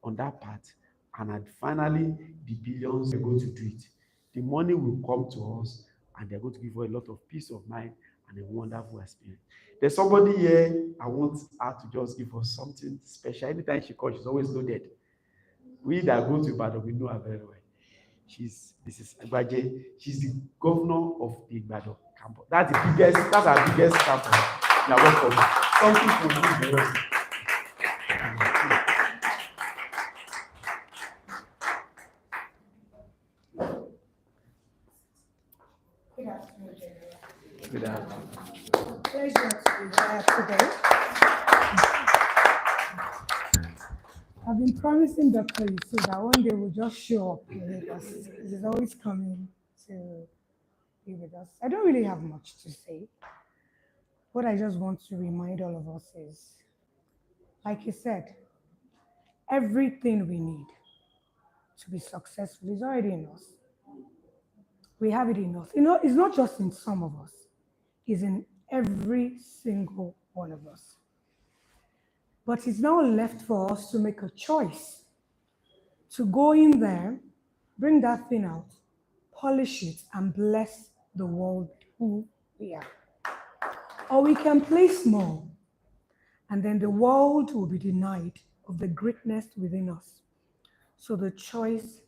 on that part, and finally the billions are going to do it. The money will come to us, and they're going to give us a lot of peace of mind and a wonderful experience. There's somebody here, I want her to just give us something special. Anytime she calls, she's always loaded. We that go to Ibadan, we know her very well. She's Mrs. Agbaje. She's the governor of the Ibadan campus. That's our biggest campus. You're welcome. Something for you, very well. Good afternoon, everyone. Good afternoon. Pleasure to be here today. I've been promising Dr. Yusuf that one day we'll just show up with us. He's always coming to be with us. I don't really have much to say. What I just want to remind all of us is, like he said, everything we need to be successful is already in us. We have it in us. You know, it's not just in some of us, it's in every single one of us. But it's now left for us to make a choice to go in there, bring that thing out, polish it, and bless the world who we are. Or we can play small, and then the world will be denied of the greatness within us. So the choice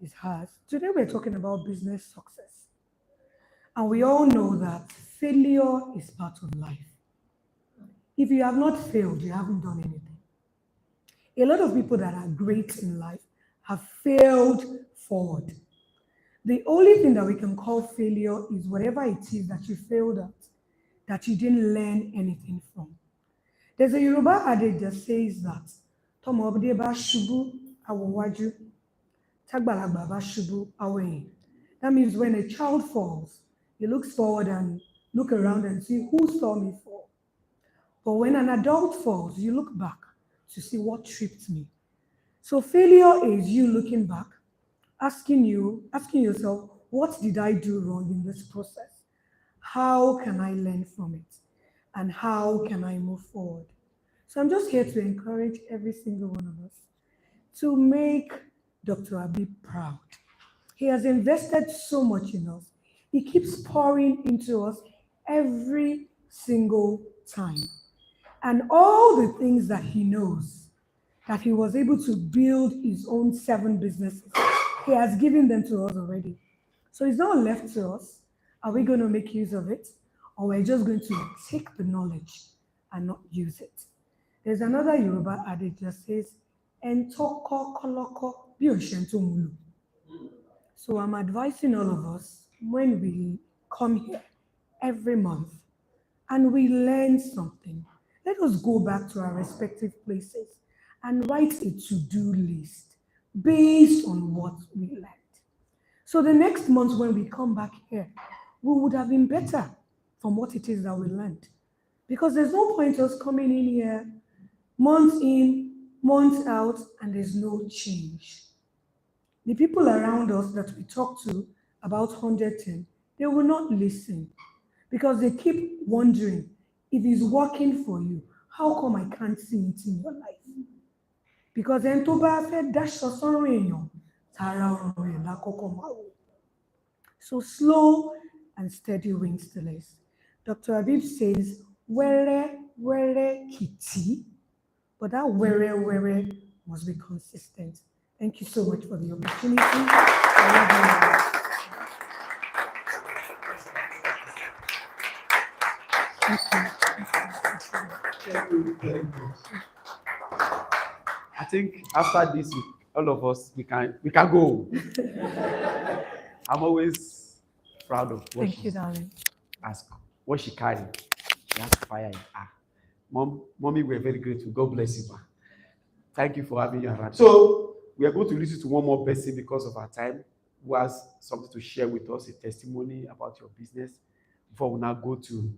is hers. Today we're talking about business success. And we all know that failure is part of life. If you have not failed, you haven't done anything. A lot of people that are great in life have failed forward. The only thing that we can call failure is whatever it is that you failed at, that you didn't learn anything from. There's a Yoruba adage that says that Tomo obede ba shubu awowaju, tagbalagba ba shubu aweyin. That means when a child falls, he looks forward and look around and see who saw me fall. But when an adult falls, you look back to see what tripped me. So failure is you looking back, asking yourself, what did I do wrong in this process? How can I learn from it? And how can I move forward? So I'm just here to encourage every single one of us to make Dr. Habib proud. He has invested so much in us. He keeps pouring into us every single time. And all the things that he knows, that he was able to build his own 7 businesses, he has given them to us already. So it's not left to us. Are we going to make use of it? Or we're just going to take the knowledge and not use it? There's another Yoruba adage that says, "Entoko koloko bi oshento mulu." So I'm advising all of us, when we come here every month and we learn something, let us go back to our respective places and write a to-do list based on what we learned. So the next month when we come back here, we would have been better from what it is that we learned. Because there's no point us coming in here, months in, months out, and there's no change. The people around us that we talk to about 110, they will not listen because they keep wondering, if it's working for you, how come I can't see it in your life? Because then tó bá fẹ́ dáṣọ sọ́rùn èèyàn, tara ọrùn ẹ̀ lákọ́kọ́ máa wò. So slow and steady wins the race. Dr. Habib says, wẹ́rẹ́ wẹ́rẹ́ kìtì, but that wẹ́rẹ́ wẹ́rẹ́ must be consistent. Thank you so much for the opportunity. I think after this, all of us, we can go. I'm always proud of what Thank you, darling. What she carried. She has fire in her. Mommy, we're very grateful. God bless you, man. Thank you for having you around. So we are going to listen to one more person because of our time, who has something to share with us, a testimony about your business, before we now go to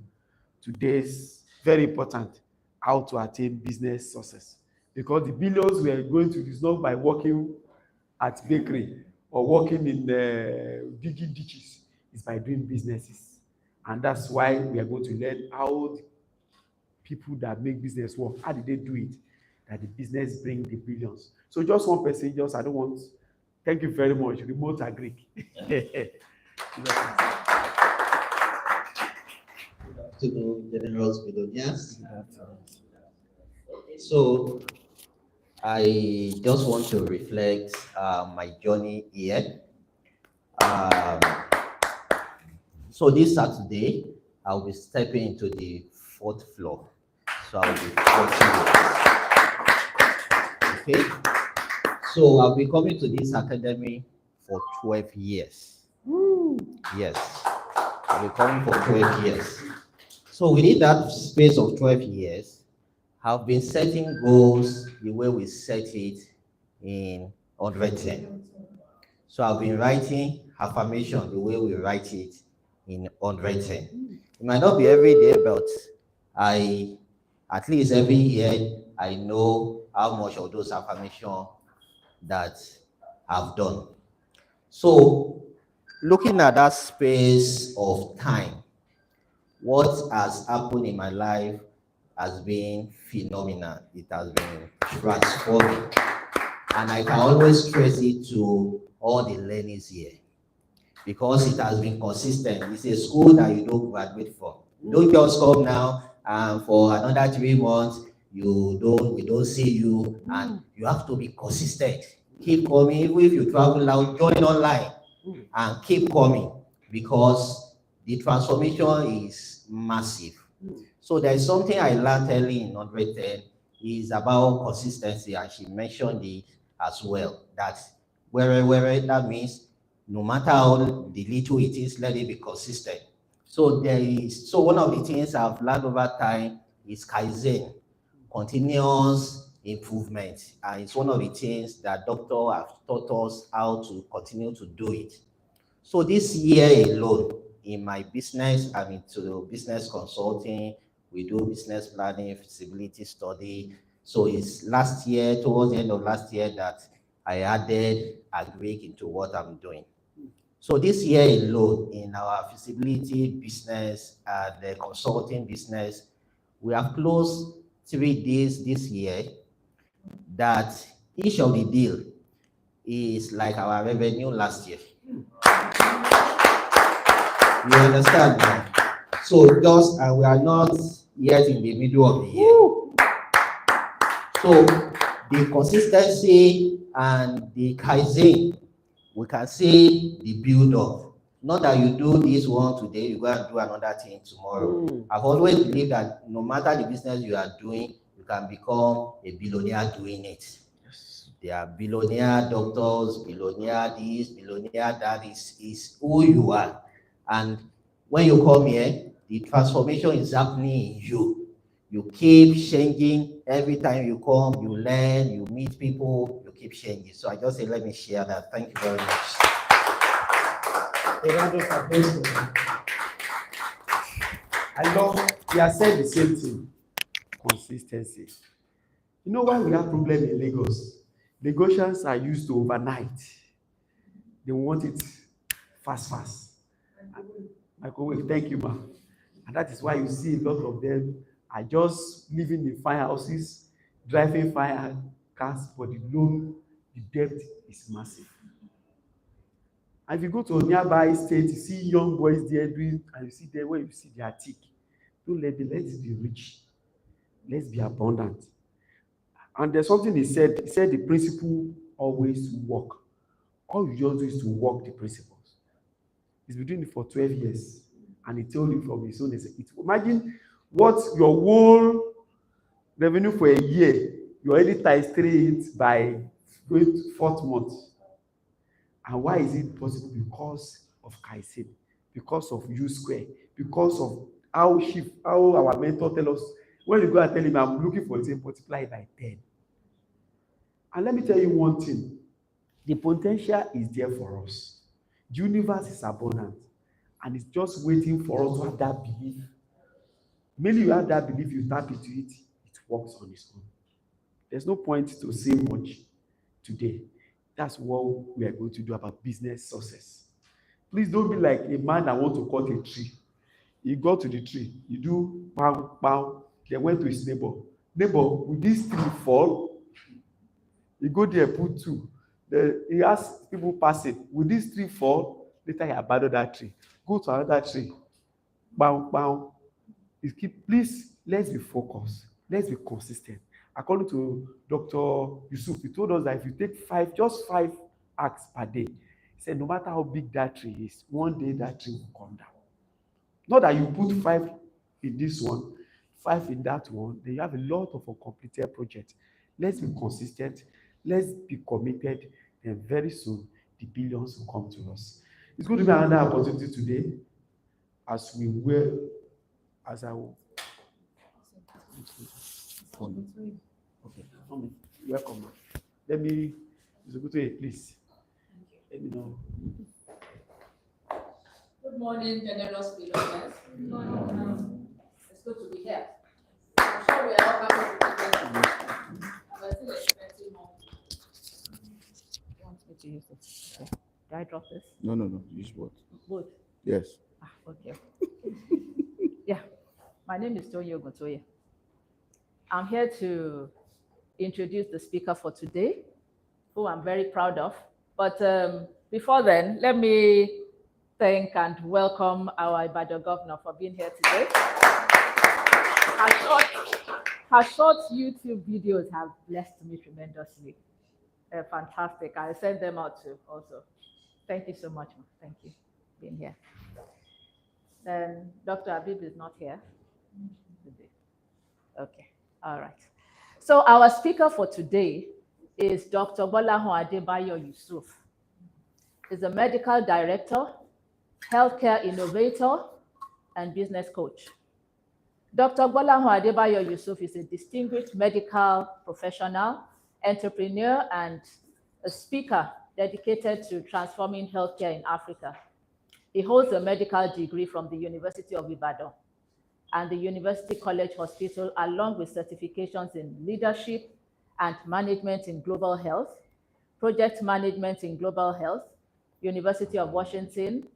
today's very important, how to attain business success. Because the billions we are going to is not by working at bakery or working in digging ditches. It's by doing businesses. And that's why we are going to learn how the people that make business work, how did they do it? that the business bring the billions. So just one person, just I don't want. Thank you very much. Remote agri. To the general billionaires. So I just want to reflect my journey here. Um, so this Saturday, I'll be stepping into the fourth floor. So I'll be 40 years. Okay. So I'll be coming to this academy for 12 years. Yes. I'll be coming for 12 years. So within that space of 12 years, I've been setting goals the way we set it in 110. So I've been writing affirmation the way we write it in 110. It might not be every day, but at least every year, I know how much of those affirmation that I've done. So looking at that space of time, what has happened in my life has been phenomenal. It has been transforming. And I can always trace it to all the learnings here because it has been consistent. It's a school that you don't graduate from. You don't just come now and for another 3 months, we don't see you, and you have to be consistent. Keep coming, even if you travel out, join online and keep coming because the transformation is massive. So there's something I learned early in 110 is about consistency, and she mentioned it as well. That wherever that means, no matter how the little it is, let it be consistent. So one of the things I've learned over time is Kaizen, continuous improvement, and it's one of the things that doctor have taught us how to continue to do it. So this year alone, in my business, I'm into business consulting. We do business planning, feasibility study. So it's last year, towards the end of last year, that I added agri into what I'm doing. So this year alone, in our feasibility business and the consulting business, we have closed 3 deals this year that each of the deal is like our revenue last year. You understand now? So just, and we are not yet in the middle of the year. So the consistency and the Kaizen, we can see the build up. Not that you do this one today, you go and do another thing tomorrow. I've always believed that no matter the business you are doing, you can become a billionaire doing it. There are billionaire doctors, billionaire this, billionaire that is who you are. And when you come here, the transformation is happening in you. You keep changing. Every time you come, you learn, you meet people, you keep changing. So I just say, let me share that. Thank you very much. I love, he has said the same thing, consistency. You know why we have problem in Lagos? Lagosians are used to overnight. They want it fast. Microwave, thank you, ma. And that is why you see a lot of them are just living in fire houses, driving fire cars, but the loan, the debt is massive. And if you go to a nearby state, you see young boys there doing, and you see them when you see their tick. Don't let them, let's be rich. Let's be abundant. And there's something he said the principle always work. All you just do is to work the principles. He's been doing it for 12 years. And he told you from his own experience. Imagine what your whole revenue for a year, you already times 3 it by going to 4th month. And why is it possible? Because of Kaizen, because of U square, because of how our mentor tell us, when you go and tell him, I'm looking for the same, multiply by 10. And let me tell you one thing, the potential is there for us. The universe is abundant, and it's just waiting for us to have that belief. Maybe you have that belief, you tap into it, it works on its own. There's no point to say much today. That's what we are going to do about business success. Please don't be like a man that wants to cut a tree. He got to the tree, he do pow, pow, then went to his neighbor. neighbor, will this tree fall? He go there, put 2. Then he ask people passing, will this tree fall? Later he abandon that tree, go to another tree. Bam, bam. Please, let's be focused. Let's be consistent. According to Dr. Yusuf, he told us that if you take 5, just 5 acts per day, he said no matter how big that tree is, one day that tree will come down. Not that you put 5 in this one, 5 in that one, then you have a lot of uncompleted projects. Let's be consistent. Let's be committed. And very soon, the billions will come to us. It's going to be another opportunity today as we will, as I will. Okay, welcome. Let me, Mr. Gutoye, please. Let me know. Good morning, generous believers. Good morning. It's good to be here. I'm sure we are all happy to be here. We're still expecting more. You want me to use this? Okay. Do I drop this? No. Use what? Both. Yes. Okay. Yeah. My name is Toyo Gotoye. I'm here to introduce the speaker for today, who I'm very proud of. But before then, let me thank and welcome our Ibadan governor for being here today. Her short YouTube videos have blessed me tremendously. They're fantastic. I sent them out too also. Thank you so much. Thank you for being here. Then Dr. Abib is not here today. Okay, all right. So our speaker for today is Dr. Gbolahan Yusuf. He's a medical director, healthcare innovator, and business coach. Dr. Gbolahan Yusuf is a distinguished medical professional, entrepreneur, and a speaker dedicated to transforming healthcare in Africa. He holds a medical degree from the University of Ibadan and the University College Hospital, along with certifications in leadership and management in global health, project management in global health, University of Washington,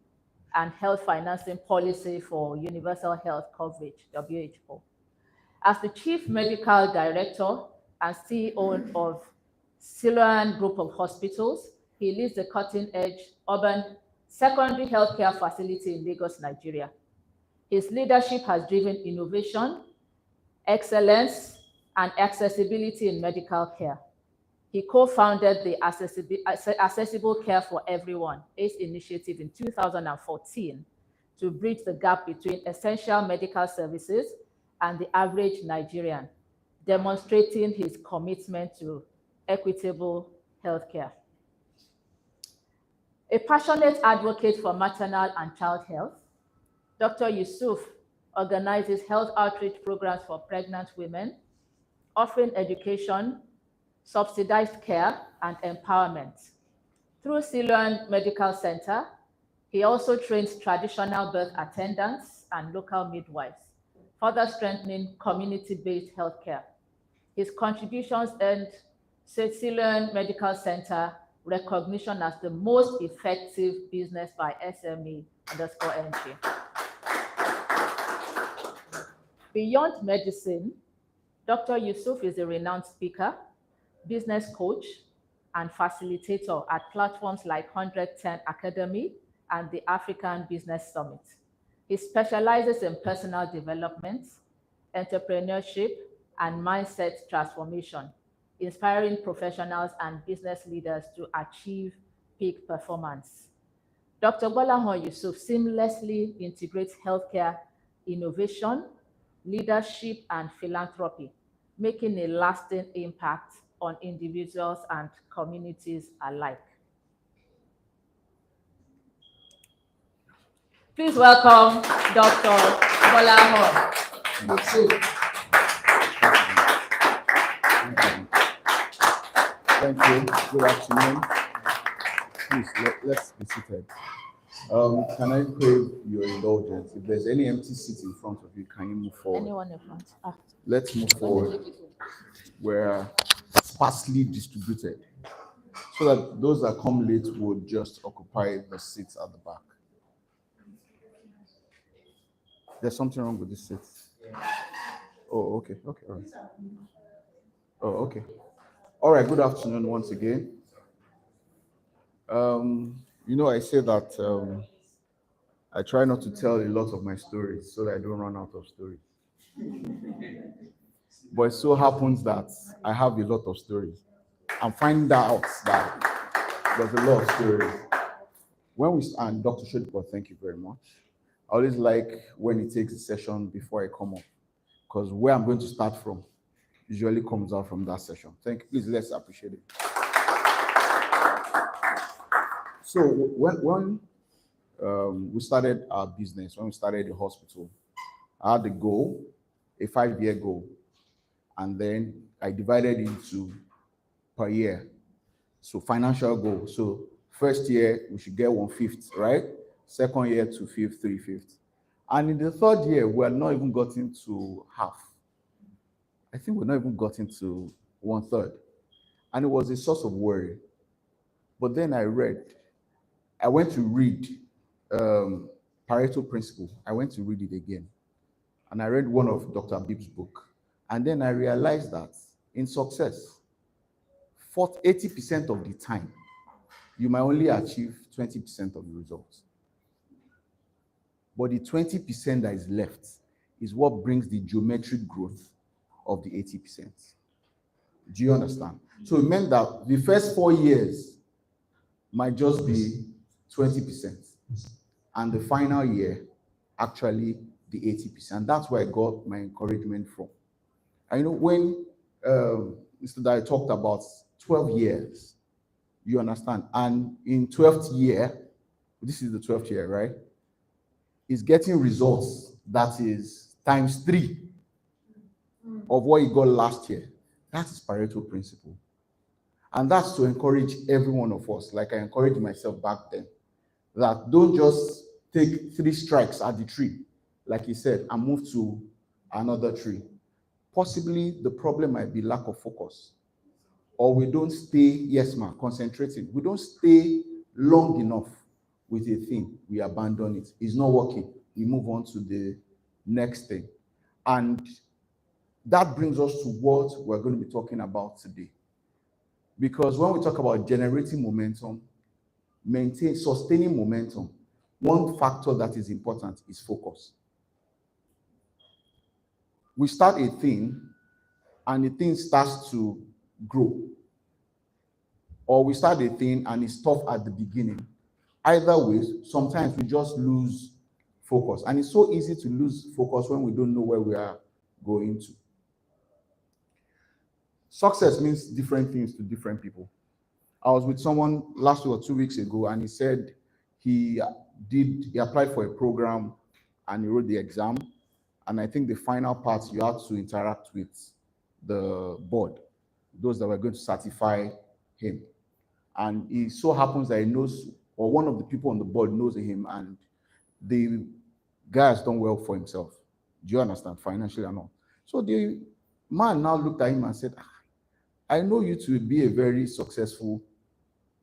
and health financing policy for universal health coverage, WHO. As the Chief Medical Director and CEO of Siloam Group of Hospitals, he leads the cutting-edge urban secondary healthcare facility in Lagos, Nigeria. His leadership has driven innovation, excellence, and accessibility in medical care. He co-founded the Accessible Care for Everyone ACE initiative in 2014 to bridge the gap between essential medical services and the average Nigerian, demonstrating his commitment to equitable healthcare. A passionate advocate for maternal and child health, Dr. Yusuf organizes health outreach programs for pregnant women, offering education, subsidized care, and empowerment. Through Siloam Medical Center, he also trains traditional birth attendants and local midwives, further strengthening community-based healthcare. His contributions earned Siloam Medical Center recognition as the most effective business by SME_NG. Beyond medicine, Dr. Yusuf is a renowned speaker, business coach, and facilitator at platforms like 110 Academy and the African Business Summit. He specializes in personal development, entrepreneurship, and mindset transformation, inspiring professionals and business leaders to achieve peak performance. Dr. Gbolahan Yusuf seamlessly integrates healthcare innovation, leadership, and philanthropy, making a lasting impact on individuals and communities alike. Please welcome Dr. Gbolahan Yusuf. Thank you. Good afternoon. Please, let's be seated. Can I crave your indulgence? If there's any empty seat in front of you, can you move forward? Anyone in front? Let's move forward. We're sparsely distributed so that those that come late would just occupy the seats at the back. There's something wrong with this seat. Oh, okay, okay, all right. Oh, okay. All right, good afternoon once again. I say that I try not to tell a lot of my stories so that I don't run out of stories. But it so happens that I have a lot of stories. I'm finding out that there's a lot of stories. And Dr. Shodipo, thank you very much. I always like when he takes a session before I come up, because where I'm going to start from usually comes out from that session. Thank you. Please, let's appreciate it. So when we started our business, when we started the hospital, I had a goal, a 5-year goal, and then I divided into per year. So financial goal. So first year we should get 1/5, right? Second year 2/5, 3/5. And in the third year, we are not even gotten to half. I think we're not even gotten to 1/3. And it was a source of worry. But then I went to read Pareto Principle. I went to read it again. And I read one of Dr. Bibb's book. And then I realized that in success, 80% of the time, you might only achieve 20% of the results. But the 20% that is left is what brings the geometric growth of the 80%. Do you understand? So it meant that the first 4 years might just be 20%. And the final year, actually the 80%. That's where I got my encouragement from. And when Mr. Dai talked about 12 years, you understand? And in 12th year, this is the 12th year, right? Is getting results that is times 3 of what you got last year. That is Pareto Principle. And that's to encourage every one of us, like I encouraged myself back then, that don't just take 3 strikes at the tree, like he said, and move to another tree. Possibly the problem might be lack of focus. Or we don't stay, concentrating. We don't stay long enough with a thing. We abandon it. It's not working. We move on to the next thing. And that brings us to what we're going to be talking about today. Because when we talk about generating momentum, sustaining momentum, one factor that is important is focus. We start a thing, and the thing starts to grow. Or we start a thing and it's tough at the beginning. Either way, sometimes we just lose focus. And it's so easy to lose focus when we don't know where we are going to. Success means different things to different people. I was with someone last week or 2 weeks ago, and he said he applied for a program and he wrote the exam. And I think the final part, you had to interact with the board, those that were going to certify him. And it so happens that he knows, or one of the people on the board knows him, and the guy has done well for himself. Do you understand? Financially and all. So the man now looked at him and said, I know you to be a very successful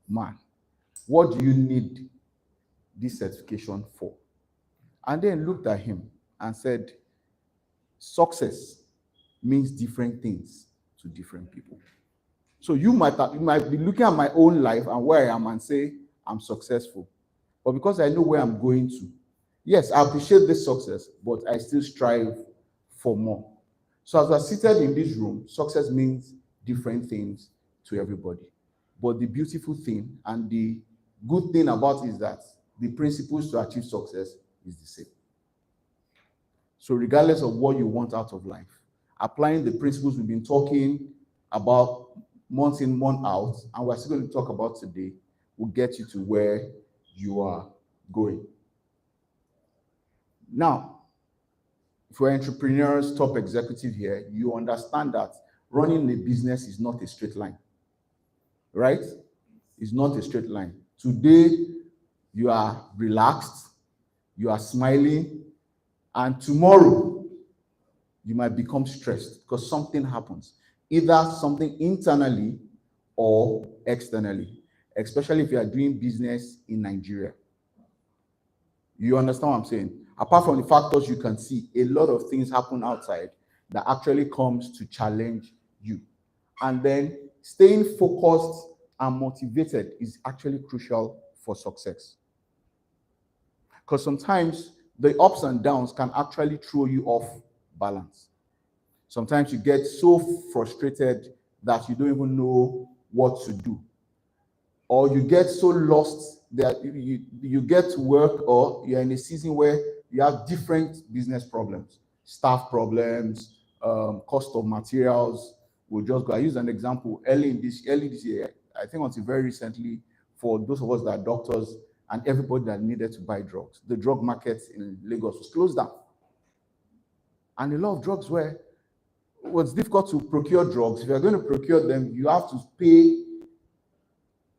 man. What do you need this certification for? And then looked at him and said, success means different things to different people. So you might be looking at my own life and where I am and say, I'm successful. But because I know where I'm going to, yes, I appreciate this success, but I still strive for more. So as we're seated in this room, success means different things to everybody. But the beautiful thing and the good thing about it is that the principles to achieve success is the same. So regardless of what you want out of life, applying the principles we've been talking about month in, month out, and we're still going to talk about today, will get you to where you are going. Now, if you're entrepreneurs, top executive here, you understand that running a business is not a straight line, right? It's not a straight line. Today, you are relaxed, you are smiling, and tomorrow, you might become stressed because something happens, either something internally or externally, especially if you are doing business in Nigeria. You understand what I'm saying? Apart from the factors you can see, a lot of things happen outside that actually comes to challenge you. And then staying focused and motivated is actually crucial for success. Because sometimes the ups and downs can actually throw you off balance. Sometimes you get so frustrated that you don't even know what to do. Or you get so lost that you get to work, or you're in a season where you have different business problems, staff problems, cost of materials. We'll just go. I use an example early this year, I think until very recently, for those of us that are doctors and everybody that needed to buy drugs, the drug market in Lagos was closed down. And a lot of drugs was difficult to procure drugs. If you're going to procure them, you have to pay.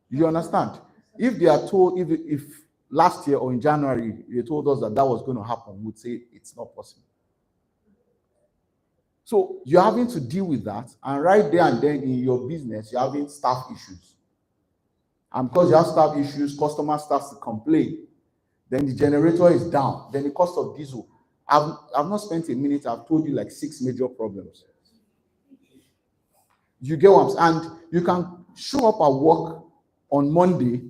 You understand? If they are told, if last year or in January they told us that was going to happen, we would say it's not possible. So you're having to deal with that, and right there and then in your business, you're having staff issues. And because you have staff issues, customer starts to complain. Then the generator is down. Then the cost of diesel. I've not spent a minute. I've told you like 6 major problems. You get what I'm saying? And you can show up at work on Monday.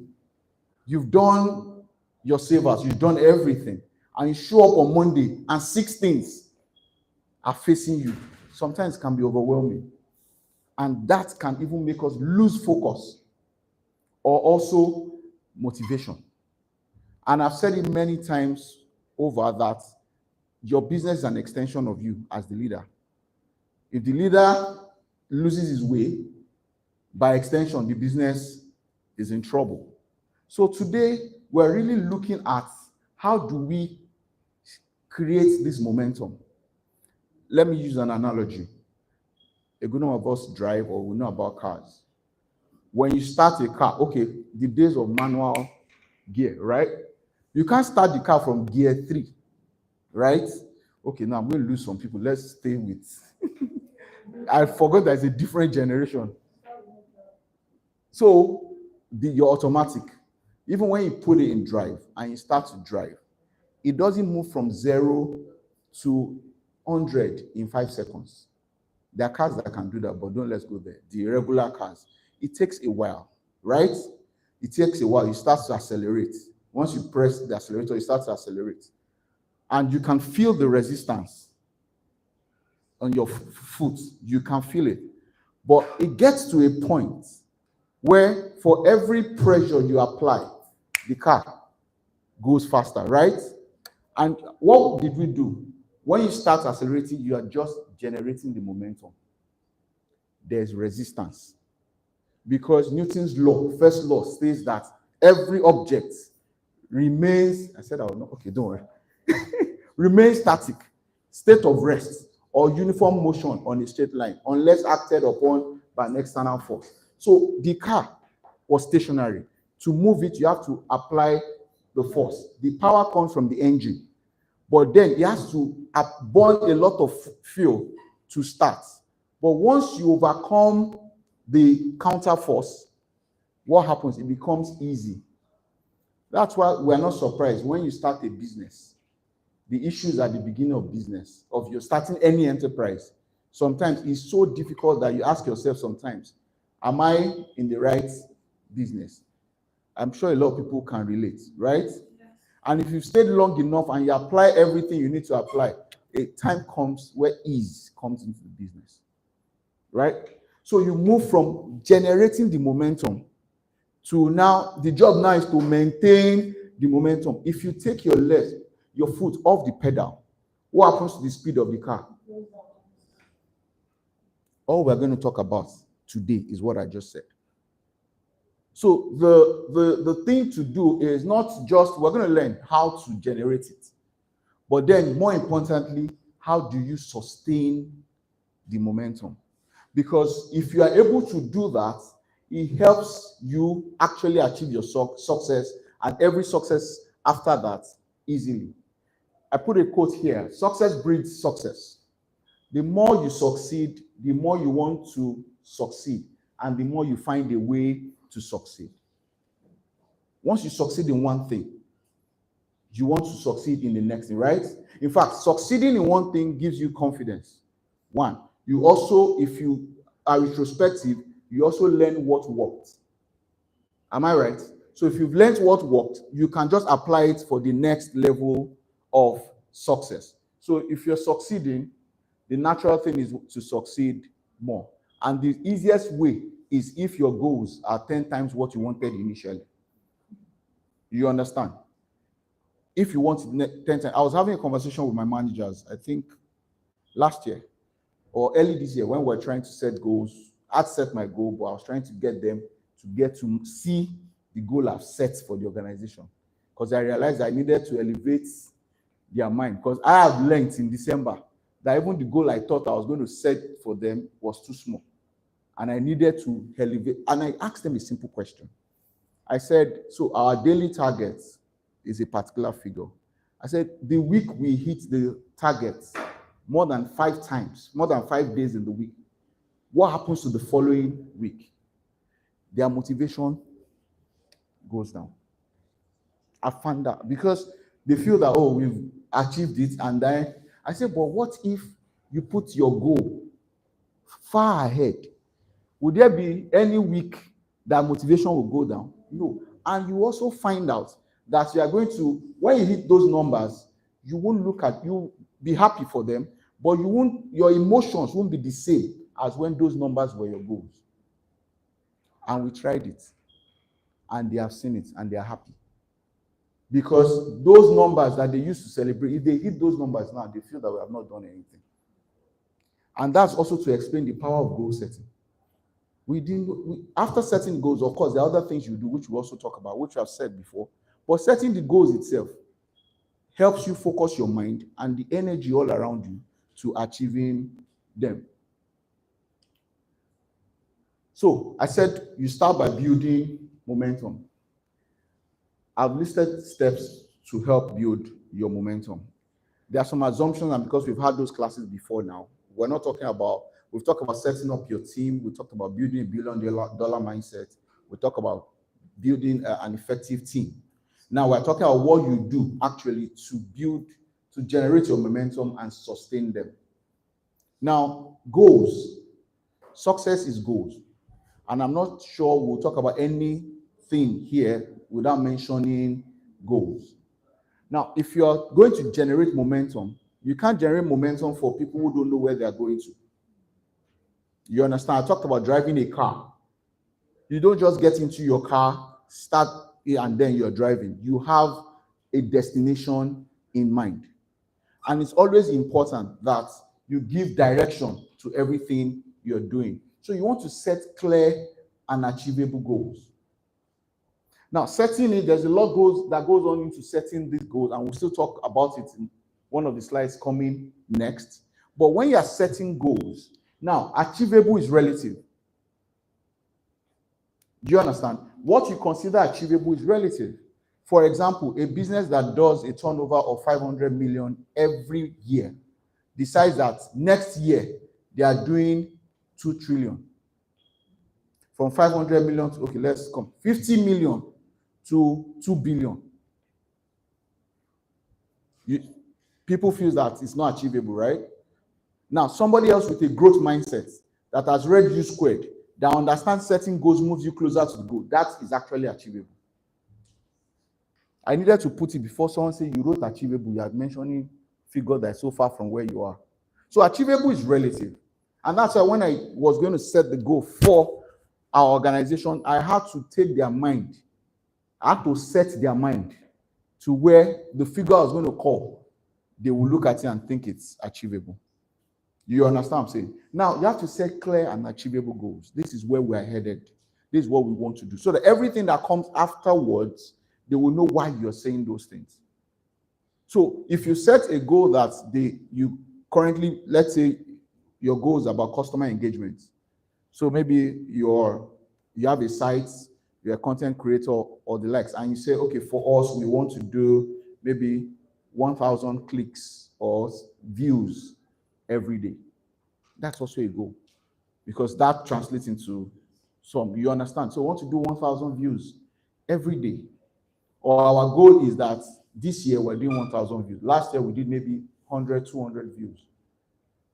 You've done your savers. You've done everything. And you show up on Monday and 6 things are facing you. Sometimes it can be overwhelming. And that can even make us lose focus or also motivation. And I've said it many times over that your business is an extension of you as the leader. If the leader loses his way, by extension, the business is in trouble. So today, we're really looking at how do we create this momentum. Let me use an analogy. A good number of us drive or we know about cars. When you start a car, okay, the days of manual gear, right? You can't start the car from gear 3, right? Okay, now I'm going to lose some people. Let's stay with. I forgot there's a different generation. So you're automatic. Even when you put it in drive and you start to drive, it doesn't move from 0 to 100 in 5 seconds. There are cars that can do that, but let's go there. The regular cars, it takes a while, right? It takes a while. You start to accelerate. Once you press the accelerator, you start to accelerate. And you can feel the resistance on your foot. You can feel it. But it gets to a point where for every pressure you apply, the car goes faster, right? And what did we do? When you start accelerating, you are just generating the momentum. There's resistance. Because Newton's law, first law, states that every object remains, I said I will not, okay, don't worry. Remains static, state of rest, or uniform motion on a straight line, unless acted upon by an external force. So the car was stationary. To move it, you have to apply the force. The power comes from the engine. But then it has to burn a lot of fuel to start. But once you overcome the counter force, what happens? It becomes easy. That's why we're not surprised when you start a business. The issues at the beginning of business, of your starting any enterprise, sometimes it's so difficult that you ask yourself sometimes, am I in the right business? I'm sure a lot of people can relate, right? And if you've stayed long enough and you apply everything you need to apply, a time comes where ease comes into the business, right? So you move from generating the momentum to now, the job now is to maintain the momentum. If you take your foot off the pedal, what happens to the speed of the car? All we're going to talk about today is what I just said. So the thing to do is not just, we're going to learn how to generate it, but then more importantly, how do you sustain the momentum? Because if you are able to do that, it helps you actually achieve your success, and every success after that easily. I put a quote here: success breeds success. The more you succeed, the more you want to succeed, and the more you find a way to succeed. Once you succeed in one thing, you want to succeed in the next thing, right? In fact, succeeding in one thing gives you confidence. One, you also, if you are retrospective, you also learn what worked. Am I right? So if you've learned what worked, you can just apply it for the next level of success. So if you're succeeding, the natural thing is to succeed more. And the easiest way is if your goals are 10 times what you wanted initially. You understand? If you want 10 times, I was having a conversation with my managers, I think last year or early this year, when we were trying to set goals. I'd set my goal, but I was trying to get them to get to see the goal I've set for the organization. Because I realized I needed to elevate their mind. Because I have learned in December that even the goal I thought I was going to set for them was too small. And I needed to elevate. And I asked them a simple question. I said, so our daily target is a particular figure. I said, the week we hit the target more than 5 times, more than 5 days in the week, what happens to the following week? Their motivation goes down. I found that because they feel that, oh, we've achieved it. And then I said, but what if you put your goal far ahead? Would there be any week that motivation will go down? No. And you also find out that you are going to, when you hit those numbers, you won't look at, you be happy for them, but you won't, your emotions won't be the same as when those numbers were your goals. And we tried it, and they have seen it, and they are happy. Because those numbers that they used to celebrate, if they hit those numbers now, they feel that we have not done anything. And that's also to explain the power of goal setting. After setting goals, of course, there are other things you do, which we also talk about, which I've said before. But setting the goals itself helps you focus your mind and the energy all around you to achieving them. So I said you start by building momentum. I've listed steps to help build your momentum. There are some assumptions, and because we've had those classes before now, we're not talking about, we've talked about setting up your team, we talked about building a $1 billion mindset, we talk about building an effective team. Now we're talking about what you do actually to build, to generate your momentum and sustain them. Now, goals. Success is goals. And I'm not sure we'll talk about anything here without mentioning goals. Now, if you're going to generate momentum, you can't generate momentum for people who don't know where they're going to. You understand? I talked about driving a car. You don't just get into your car, start it, and then you're driving. You have a destination in mind. And it's always important that you give direction to everything you're doing. So you want to set clear and achievable goals. Now, setting it, there's a lot that goes on into setting these goals, and we'll still talk about it in one of the slides coming next. But when you're setting goals, now, achievable is relative. Do you understand? What you consider achievable is relative. For example, a business that does a turnover of 500 million every year decides that next year they are doing 2 trillion. From 500 million to, okay, let's come, 50 million to 2 billion. People feel that it's not achievable, right? Now, somebody else with a growth mindset that has read U squared, that understands setting goals moves you closer to the goal, that is actually achievable. I needed to put it before someone said you wrote achievable, you are mentioning figure that is so far from where you are. So achievable is relative. And that's why when I was going to set the goal for our organization, I had to take their mind. I had to set their mind to where the figure I was going to call, they will look at it and think it's achievable. You understand what I'm saying? Now, you have to set clear and achievable goals. This is where we're headed. This is what we want to do. So that everything that comes afterwards, they will know why you're saying those things. So if you set a goal that you currently, let's say your goal is about customer engagement. So maybe you have a site, you're a content creator or the likes, and you say, okay, for us, we want to do maybe 1,000 clicks or views every day. That's also a goal, because that translates into some, you understand? So we want to do 1,000 views every day. Or our goal is that this year we're doing 1,000 views. Last year we did maybe 100, 200 views.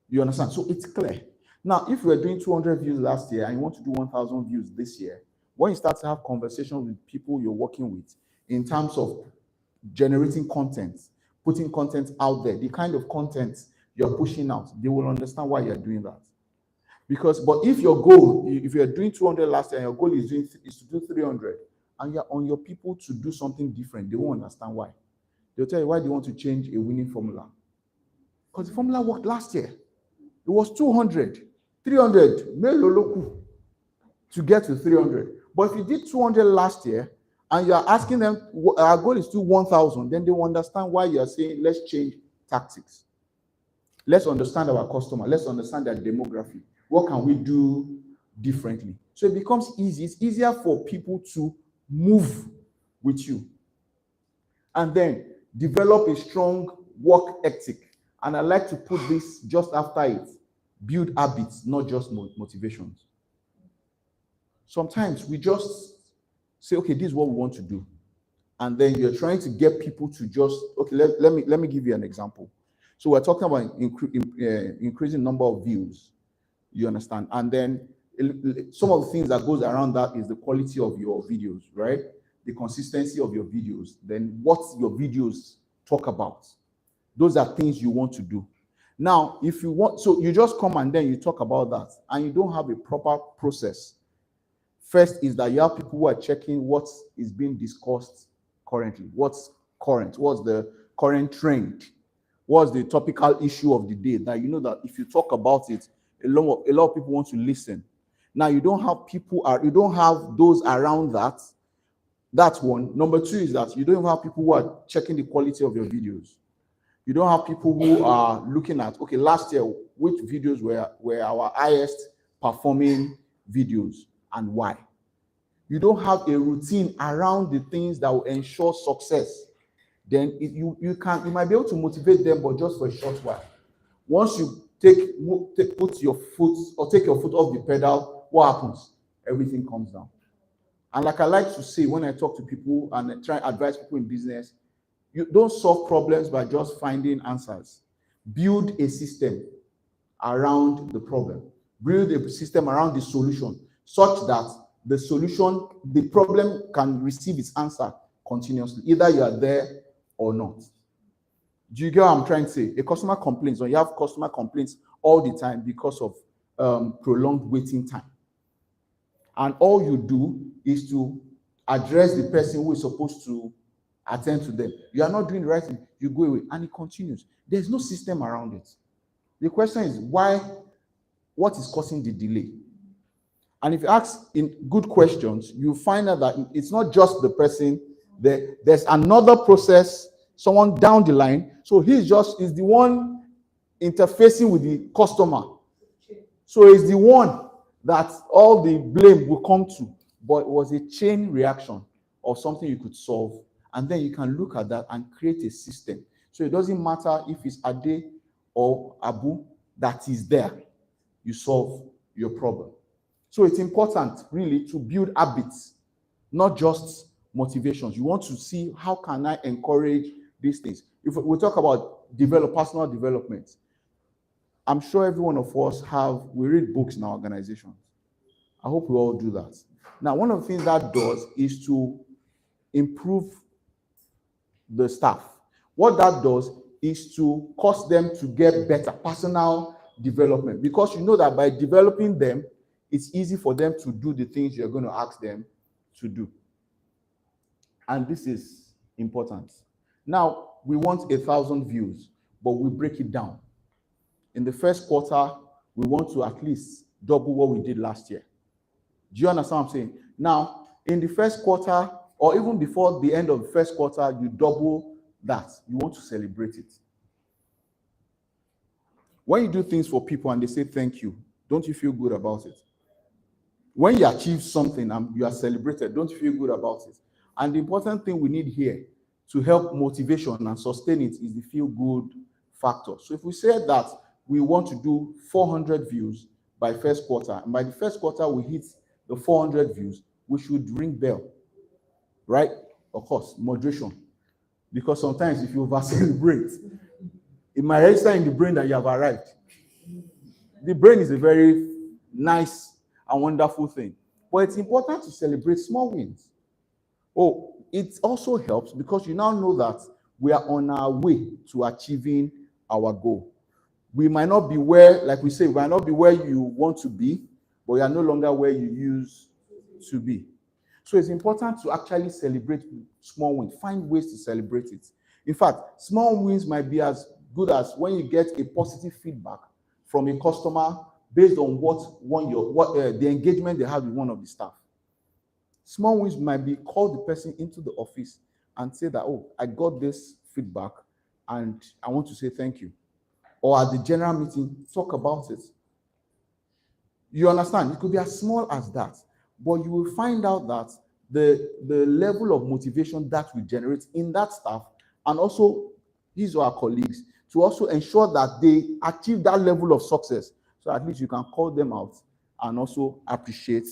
You understand? So it's clear. Now, if you were doing 200 views last year and you want to do 1,000 views this year, when you start to have conversations with people you're working with in terms of generating content, putting content out there, the kind of content you're pushing out, they will understand why you're doing that. Because, but if your goal, if you're doing 200 last year and your goal is to do 300, and you're on your people to do something different, they won't understand why. They'll tell you, why do you want to change a winning formula? Because the formula worked last year. It was 200, 300, to get to 300. But if you did 200 last year and you're asking them, our goal is to 1,000, then they will understand why you're saying, let's change tactics. Let's understand our customer. Let's understand their demography. What can we do differently? So it becomes easy. It's easier for people to move with you. And then develop a strong work ethic. And I like to put this just after it. Build habits, not just motivations. Sometimes we just say, okay, this is what we want to do. And then you're trying to get people to just, okay, let me give you an example. So we're talking about increasing number of views, you understand? And then some of the things that goes around that is the quality of your videos, right? The consistency of your videos, then what your videos talk about. Those are things you want to do. Now, if you want, so you just come and then you talk about that, and you don't have a proper process. First is that you have people who are checking what is being discussed currently. What's current? What's the current trend? What's the topical issue of the day? That you know that if you talk about it, a lot of people want to listen. Now you don't have people, you don't have those around that. That's one. Number two is that you don't have people who are checking the quality of your videos. You don't have people who are looking at, okay, last year, which videos were our highest performing videos and why. You don't have a routine around the things that will ensure success. Then you might be able to motivate them, but just for a short while. Once you put your foot or take your foot off the pedal, what happens? Everything comes down. And like I like to say when I talk to people and I try and advise people in business, you don't solve problems by just finding answers. Build a system around the problem. Build a system around the solution such that the problem can receive its answer continuously. Either you are there or not. Do you get what I'm trying to say? A customer complains, or you have customer complaints all the time because of prolonged waiting time. And all you do is to address the person who is supposed to attend to them. You are not doing the right thing, you go away, and it continues. There's no system around it. The question is, what is causing the delay? And if you ask in good questions, you find out that it's not just the person, there's another process, someone down the line. So is the one interfacing with the customer. So it's the one that all the blame will come to. But it was a chain reaction of something you could solve. And then you can look at that and create a system. So it doesn't matter if it's Ade or Abu that is there. You solve your problem. So it's important, really, to build habits, not just motivations. You want to see, how can I encourage these things? If we talk about personal development, I'm sure every one of us we read books in our organizations. I hope we all do that. Now, one of the things that does is to improve the staff. What that does is to cause them to get better personal development, because you know that by developing them, it's easy for them to do the things you're going to ask them to do. And this is important. Now, we want 1,000 views, but we break it down. In the first quarter, we want to at least double what we did last year. Do you understand what I'm saying? Now, in the first quarter, or even before the end of the first quarter, you double that. You want to celebrate it. When you do things for people and they say thank you, don't you feel good about it? When you achieve something and you are celebrated, don't you feel good about it? And the important thing we need here to help motivation and sustain it is the feel-good factor. So if we say that we want to do 400 views by first quarter, and by the first quarter we hit the 400 views, we should ring bell, right? Of course, moderation. Because sometimes if you over-celebrate, it might register in the brain that you have arrived. the brain is a very nice and wonderful thing, but it's important to celebrate small wins. Oh, it also helps because you now know that we are on our way to achieving our goal. We might not be where, like we say, we might not be where you want to be, but you are no longer where you used to be. So it's important to actually celebrate small wins. Find ways to celebrate it. In fact, small wins might be as good as when you get a positive feedback from a customer based on the engagement they have with one of the staff. Small wins might be call the person into the office and say that, oh, I got this feedback and I want to say thank you. Or at the general meeting, talk about it. You understand? It could be as small as that, but you will find out that the level of motivation that we generate in that staff and also his or our colleagues to also ensure that they achieve that level of success. So at least you can call them out and also appreciate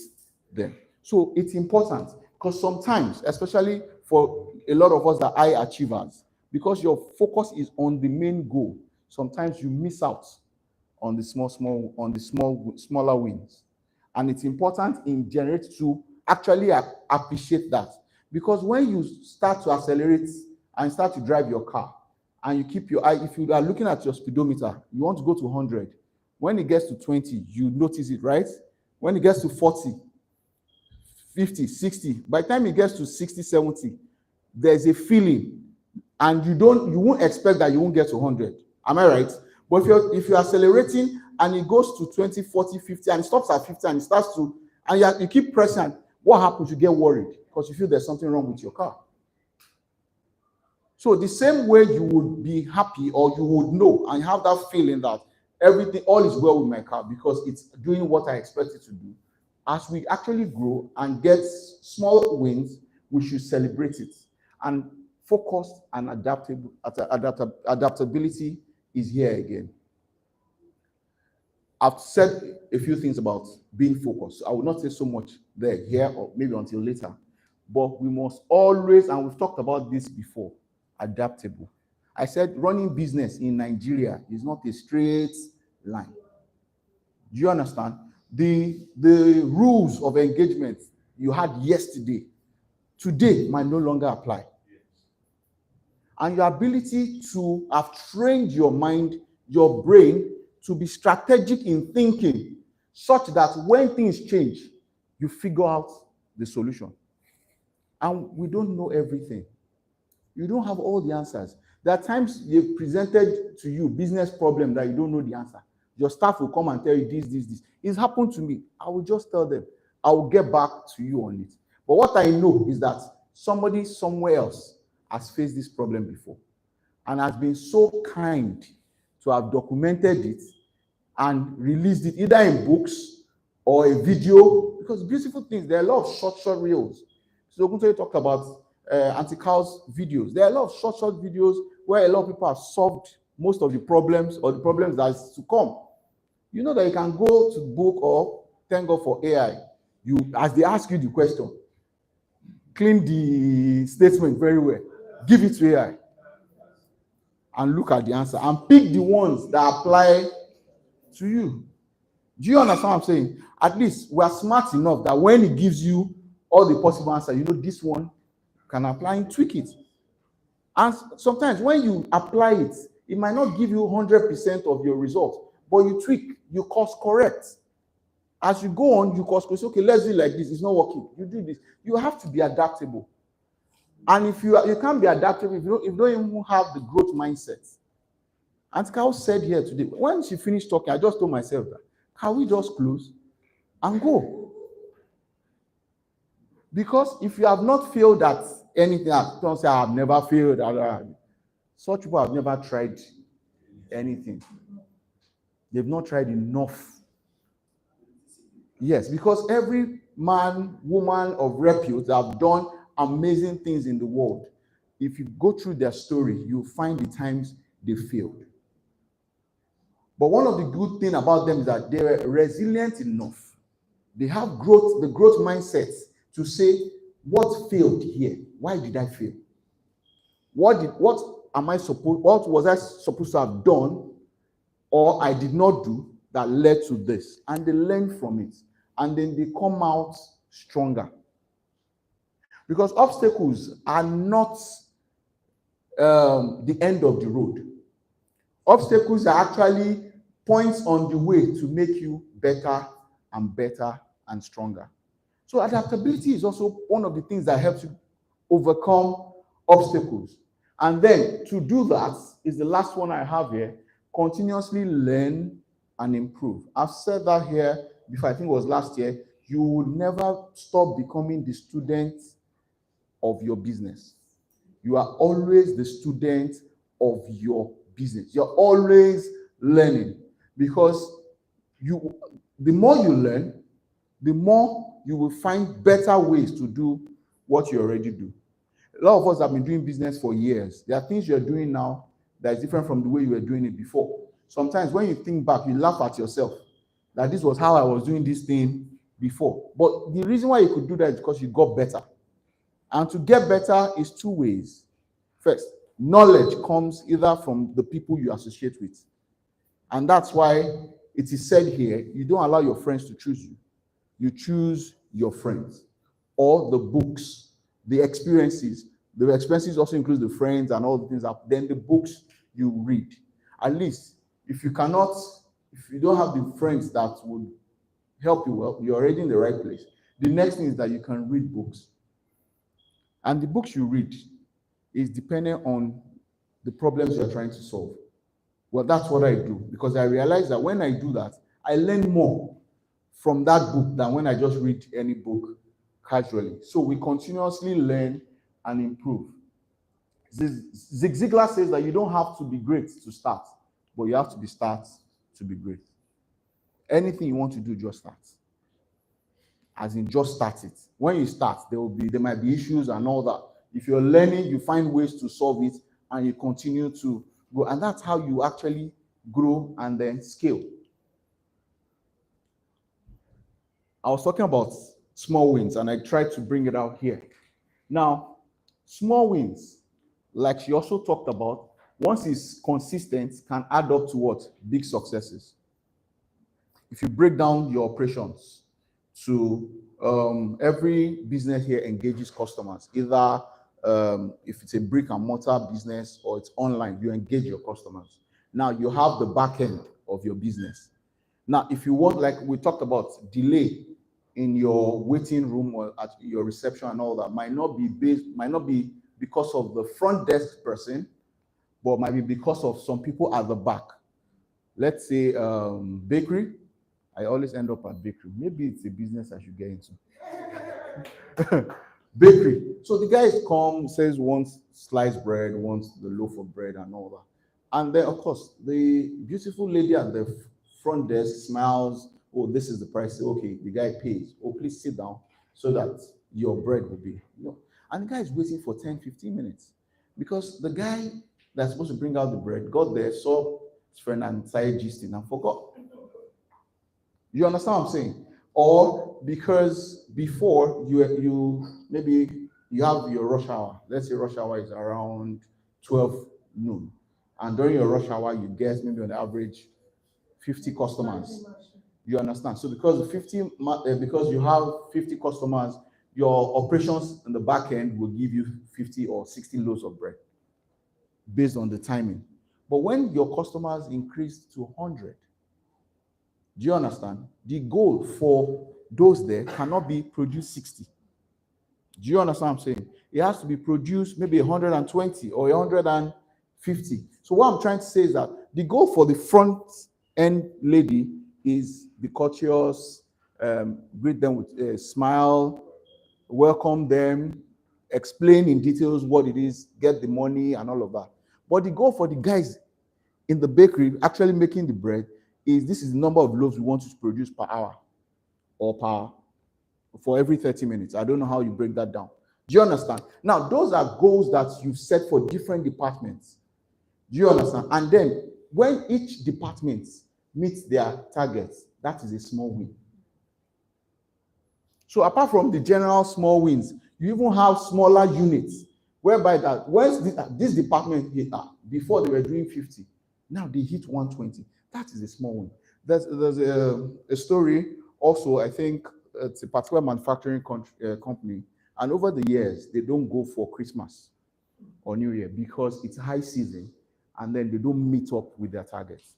them. So it's important because sometimes, especially for a lot of us that are high achievers, because your focus is on the main goal, sometimes you miss out on the smaller wins. And it's important in generate to actually appreciate that. Because when you start to accelerate and start to drive your car, and you keep your eye, if you are looking at your speedometer, you want to go to 100. When it gets to 20, you notice it, right? When it gets to 40, 50, 60, by the time it gets to 60, 70, there's a feeling, and you won't expect that you won't get to 100. Am I right? But if you're accelerating and it goes to 20, 40, 50, and it stops at 50 and it starts to, and you keep pressing, what happens? You get worried because you feel there's something wrong with your car. So the same way you would be happy or you would know and have that feeling that all is well with my car because it's doing what I expect it to do. As we actually grow and get small wins, we should celebrate it. And focused and adaptability is here again. I've said a few things about being focused. I will not say so much here, or maybe until later. But we must always, and we've talked about this before, adaptable. I said running business in Nigeria is not a straight line. Do you understand? The rules of engagement you had yesterday, today might no longer apply. And your ability to have trained your mind, your brain, to be strategic in thinking, such that when things change, you figure out the solution. And we don't know everything. You don't have all the answers. There are times they've presented to you business problem that you don't know the answer. Your staff will come and tell you this. It's happened to me. I will just tell them. I will get back to you on it. But what I know is that somebody somewhere else has faced this problem before and has been so kind to have documented it and released it either in books or a video, because beautiful things, there are a lot of short reels. So Oguntoye talked about anti-cows videos. There are a lot of short videos where a lot of people have solved most of the problems or the problems that is to come. You know that you can go to book or thank God for AI. As they ask you the question, clean the statement very well, give it to AI, and look at the answer and pick the ones that apply to you. Do you understand what I'm saying? At least we are smart enough that when it gives you all the possible answers, you know this one can apply and tweak it. And sometimes when you apply it, it might not give you 100% of your results, but you tweak, you course correct. As you go on, you course correct. Okay, let's do it like this. It's not working. You do this. You have to be adaptable. And if you can't be adaptable, if you don't even have the growth mindset. And Carl said here today, when she finished talking, I just told myself that, can we just close and go? Because if you have not failed at anything, don't say, I have never failed. Such people have never tried anything. They've not tried enough. Yes, because every man, woman of repute have done amazing things in the world. If you go through their story, you'll find the times they failed. But one of the good things about them is that they're resilient enough. They have the growth mindset to say, what failed here? Why did I fail? What was I supposed to have done or I did not do that led to this, and they learn from it, and then they come out stronger. Because obstacles are not the end of the road. Obstacles are actually points on the way to make you better and better and stronger. So adaptability is also one of the things that helps you overcome obstacles. And then to do that is the last one I have here: continuously learn and improve. I've said that here before, I think it was last year. You would never stop becoming the student of your business. You are always the student of your business. You're always learning, because the more you learn, the more you will find better ways to do what you already do. A lot of us have been doing business for years. There are things you're doing now that is different from the way you were doing it before. Sometimes when you think back, you laugh at yourself that this was how I was doing this thing before. But the reason why you could do that is because you got better. And to get better is two ways. First, knowledge comes either from the people you associate with. And that's why it is said here, you don't allow your friends to choose you. You choose your friends, or the books, the experiences. The experiences also include the friends and all the things. Then the books you read. At least, if you don't have the friends that would help you well, you're already in the right place. The next thing is that you can read books. And the books you read is dependent on the problems you're trying to solve. Well, that's what I do, because I realize that when I do that, I learn more from that book than when I just read any book casually. So we continuously learn and improve. Zig Ziglar says that you don't have to be great to start, but you have to be start to be great. Anything you want to do, just start. As in, just start it. When you start, there might be issues and all that. If you're learning, you find ways to solve it, and you continue to go. And that's how you actually grow and then scale. I was talking about small wins, and I tried to bring it out here. Now, small wins, like she also talked about, once it's consistent, can add up to what? Big successes. If you break down your operations to every business here engages customers, either if it's a brick and mortar business or it's online, you engage your customers. Now you have the back end of your business. Now, if you want, like we talked about, delay in your waiting room or at your reception and all that, might not be because of the front desk person, but might be because of some people at the back. Let's say bakery. I always end up at bakery. Maybe it's a business I should get into. Bakery. So the guys come, says wants sliced bread, wants the loaf of bread and all that. And then, of course, the beautiful lady at the front desk smiles. Oh, this is the price. Okay, the guy pays. Oh, please sit down so that your bread will be. And the guy is waiting for 10, 15 minutes. Because the guy that's supposed to bring out the bread got there, saw his friend and started gisting and forgot. You understand what I'm saying? Or because before you maybe you have your rush hour. Let's say rush hour is around 12 noon. And during your rush hour, you get maybe on average 50 customers. You understand? So because you have 50 customers, your operations in the back end will give you 50 or 60 loaves of bread based on the timing. But when your customers increase to 100, do you understand? The goal for those there cannot be produce 60. Do you understand what I'm saying? It has to be produced maybe 120 or 150. So what I'm trying to say is that the goal for the front end lady is be courteous, greet them with a smile, welcome them, explain in details what it is, get the money and all of that. But the goal for the guys in the bakery actually making the bread is this is the number of loaves we want to produce per hour or for every 30 minutes. I don't know how you break that down. Do you understand? Now, those are goals that you've set for different departments. Do you understand? And then when each department meets their targets, that is a small win. So apart from the general small wins, you even have smaller units whereby that once this department hit before they were doing 50, now they hit 120. That is a small win. There's a story also, I think it's a particular manufacturing company, and over the years, they don't go for Christmas or New Year because it's high season, and then they don't meet up with their targets.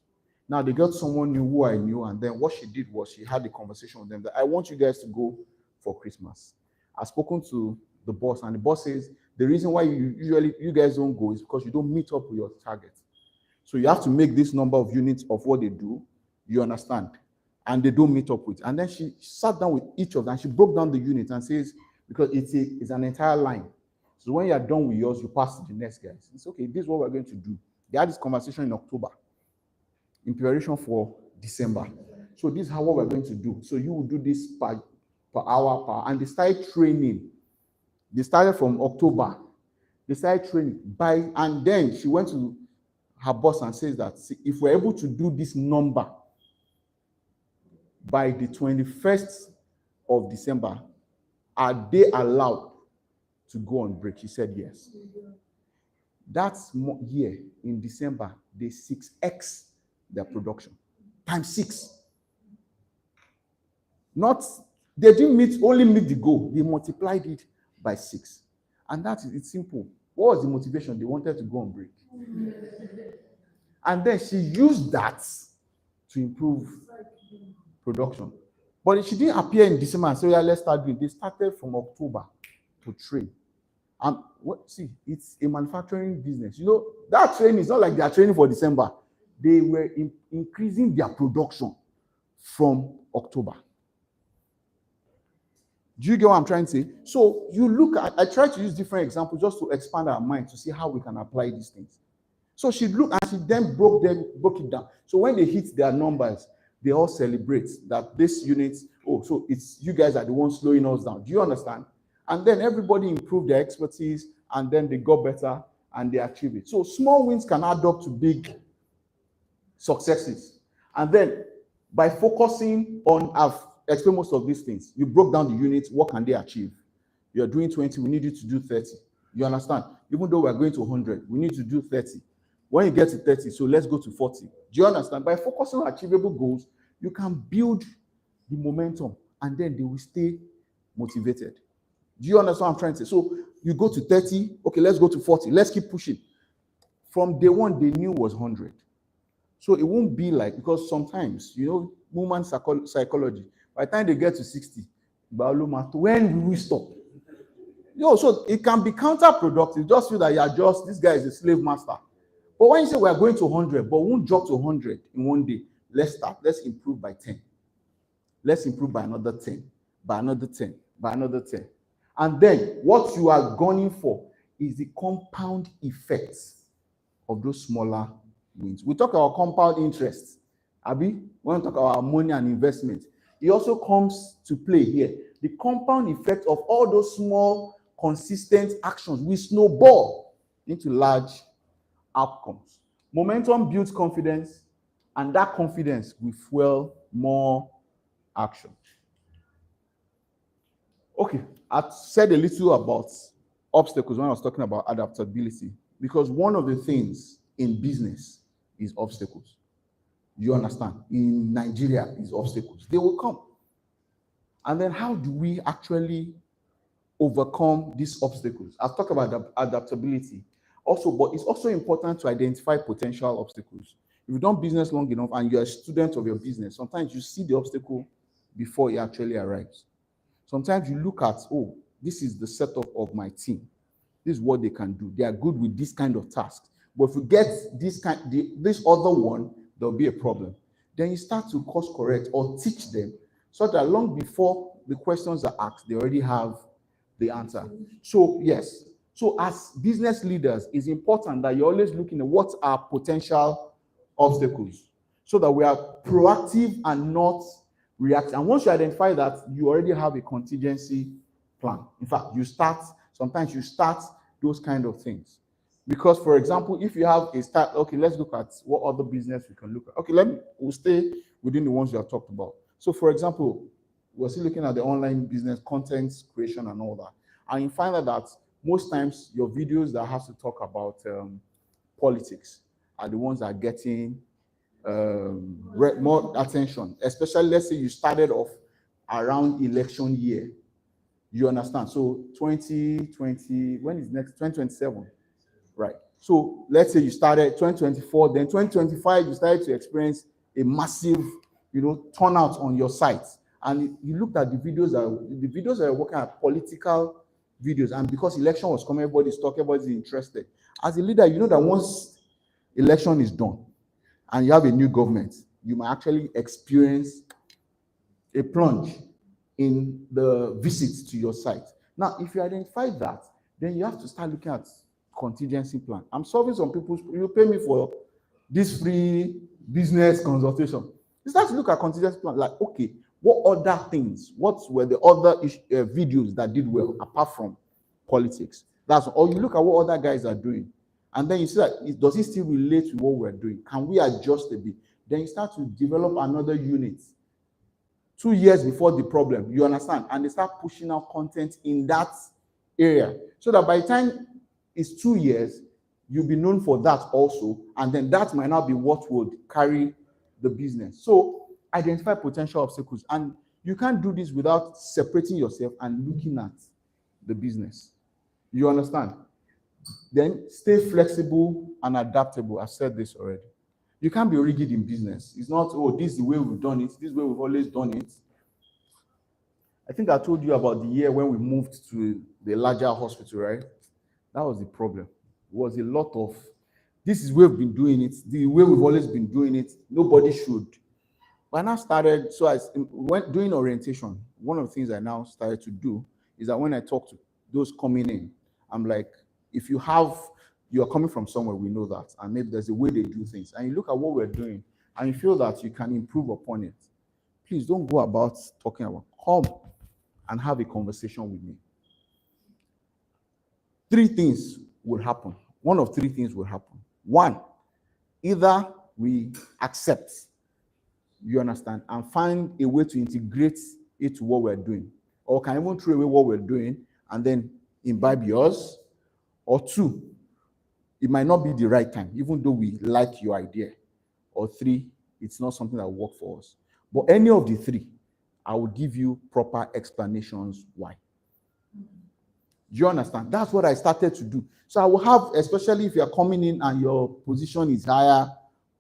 Now they got someone new who I knew, and then what she did was she had a conversation with them that I want you guys to go for Christmas. I've spoken to the boss, and the boss says the reason why you guys don't go is because you don't meet up with your target. So you have to make this number of units of what they do, you understand, and they don't meet up with. And then she sat down with each of them, and she broke down the unit and says, because it's an entire line. So when you're done with yours, you pass to the next guys. It's okay, this is what we're going to do. They had this conversation in October in preparation for December. So this is what we're going to do. So you will do this per hour, and they started training. They started from October. They started training and then she went to her boss and says that, see, if we're able to do this number by the 21st of December, are they allowed to go on break? She said yes. That year in December, they 6x their production, times 6. They didn't only meet the goal, they multiplied it by 6. And it's simple. What was the motivation? They wanted to go on break. And then she used that to improve production. But she didn't appear in December and say, yeah, let's start doing. They started from October to train. And see, it's a manufacturing business. You know, that training is not like they are training for December. They were increasing their production from October. Do you get what I'm trying to say? So you look at, I try to use different examples just to expand our mind to see how we can apply these things. So she looked and she then broke it down. So when they hit their numbers, they all celebrate that this unit, so it's you guys are the ones slowing us down. Do you understand? And then everybody improved their expertise, and then they got better and they achieved it. So small wins can add up to big successes. And then by focusing on, I've explained most of these things. You broke down the units, what can they achieve? You're doing 20, we need you to do 30. You understand? Even though we're going to 100, we need to do 30. When you get to 30, so let's go to 40. Do you understand? By focusing on achievable goals, you can build the momentum, and then they will stay motivated. Do you understand what I'm trying to say? So you go to 30, okay, let's go to 40. Let's keep pushing. From day one, they knew was 100. So it won't be like, because sometimes, you know, human psychology, by the time they get to 60, when will we stop? So it can be counterproductive. Just feel that this guy is a slave master. But when you say we're going to 100, but we won't drop to 100 in one day, let's start. Let's improve by 10. Let's improve by another 10, by another 10, by another 10. And then what you are gunning for is the compound effects of those smaller wins. We talk about compound interest. Abi, when we talk about money and investment, it also comes to play here. The compound effect of all those small, consistent actions will snowball into large outcomes. Momentum builds confidence, and that confidence will fuel more action. Okay, I said a little about obstacles when I was talking about adaptability, because one of the things in business is obstacles. You understand? In Nigeria is obstacles. They will come. And then how do we actually overcome these obstacles? I've talked about adaptability also, but it's also important to identify potential obstacles. If you've done business long enough and you're a student of your business, sometimes you see the obstacle before it actually arrives. Sometimes you look at, this is the setup of my team. This is what they can do. They are good with this kind of task. But if you get this other one, there'll be a problem. Then you start to course correct or teach them so that long before the questions are asked, they already have the answer. So yes. So as business leaders, it's important that you're always looking at what are potential obstacles so that we are proactive and not reactive. And once you identify that, you already have a contingency plan. In fact, sometimes you start those kind of things. Because, for example, if you have a start, okay, let's look at what other business we can look at. Okay, we'll stay within the ones we have talked about. So, for example, we're still looking at the online business, content creation and all that. And you find that most times your videos that have to talk about politics are the ones that are getting more attention, especially let's say you started off around election year. You understand? So 2020, when is next? 2027, right? So let's say you started 2024, then 2025 you started to experience a massive, turnout on your site, and you looked at the videos that are working at political videos, and because election was coming, everybody's talking, everybody's interested. As a leader, you know that once election is done and you have a new government, you might actually experience a plunge in the visits to your site. Now, if you identify that, then you have to start looking at contingency plan. I'm solving some people's, you pay me for this free business consultation. You start to look at contingency plan, like, okay, what other things, what were the other videos that did well apart from politics? Or you look at what other guys are doing, and then you see that, does it still relate to what we're doing? Can we adjust a bit? Then you start to develop another unit 2 years before the problem, you understand? And they start pushing out content in that area, so that by the time it's 2 years, you'll be known for that also, and then that might not be what would carry the business. So identify potential obstacles, and you can't do this without separating yourself and looking at the business. You understand? Then stay flexible and adaptable. I've said this already. You can't be rigid in business. It's not, oh, this is the way we've done it, this is the way we've always done it. I think I told you about the year when we moved to the larger hospital, right? That was the problem. It was a lot of, this is where we've been doing it, the way we've always been doing it, nobody should. When I started, so when doing orientation, one of the things I now started to do is that when I talk to those coming in, I'm like, if you are coming from somewhere, we know that, and maybe there's a way they do things, and you look at what we're doing, and you feel that you can improve upon it, please don't go about talking about, come and have a conversation with me. 3 things will happen. One of 3 things will happen. 1, either we accept, you understand, and find a way to integrate it to what we're doing, or can even throw away what we're doing and then imbibe yours, or 2, it might not be the right time, even though we like your idea, or 3, it's not something that will work for us. But any of the 3, I will give you proper explanations why. Do you understand? That's what I started to do. So I will have, especially if you're coming in and your position is higher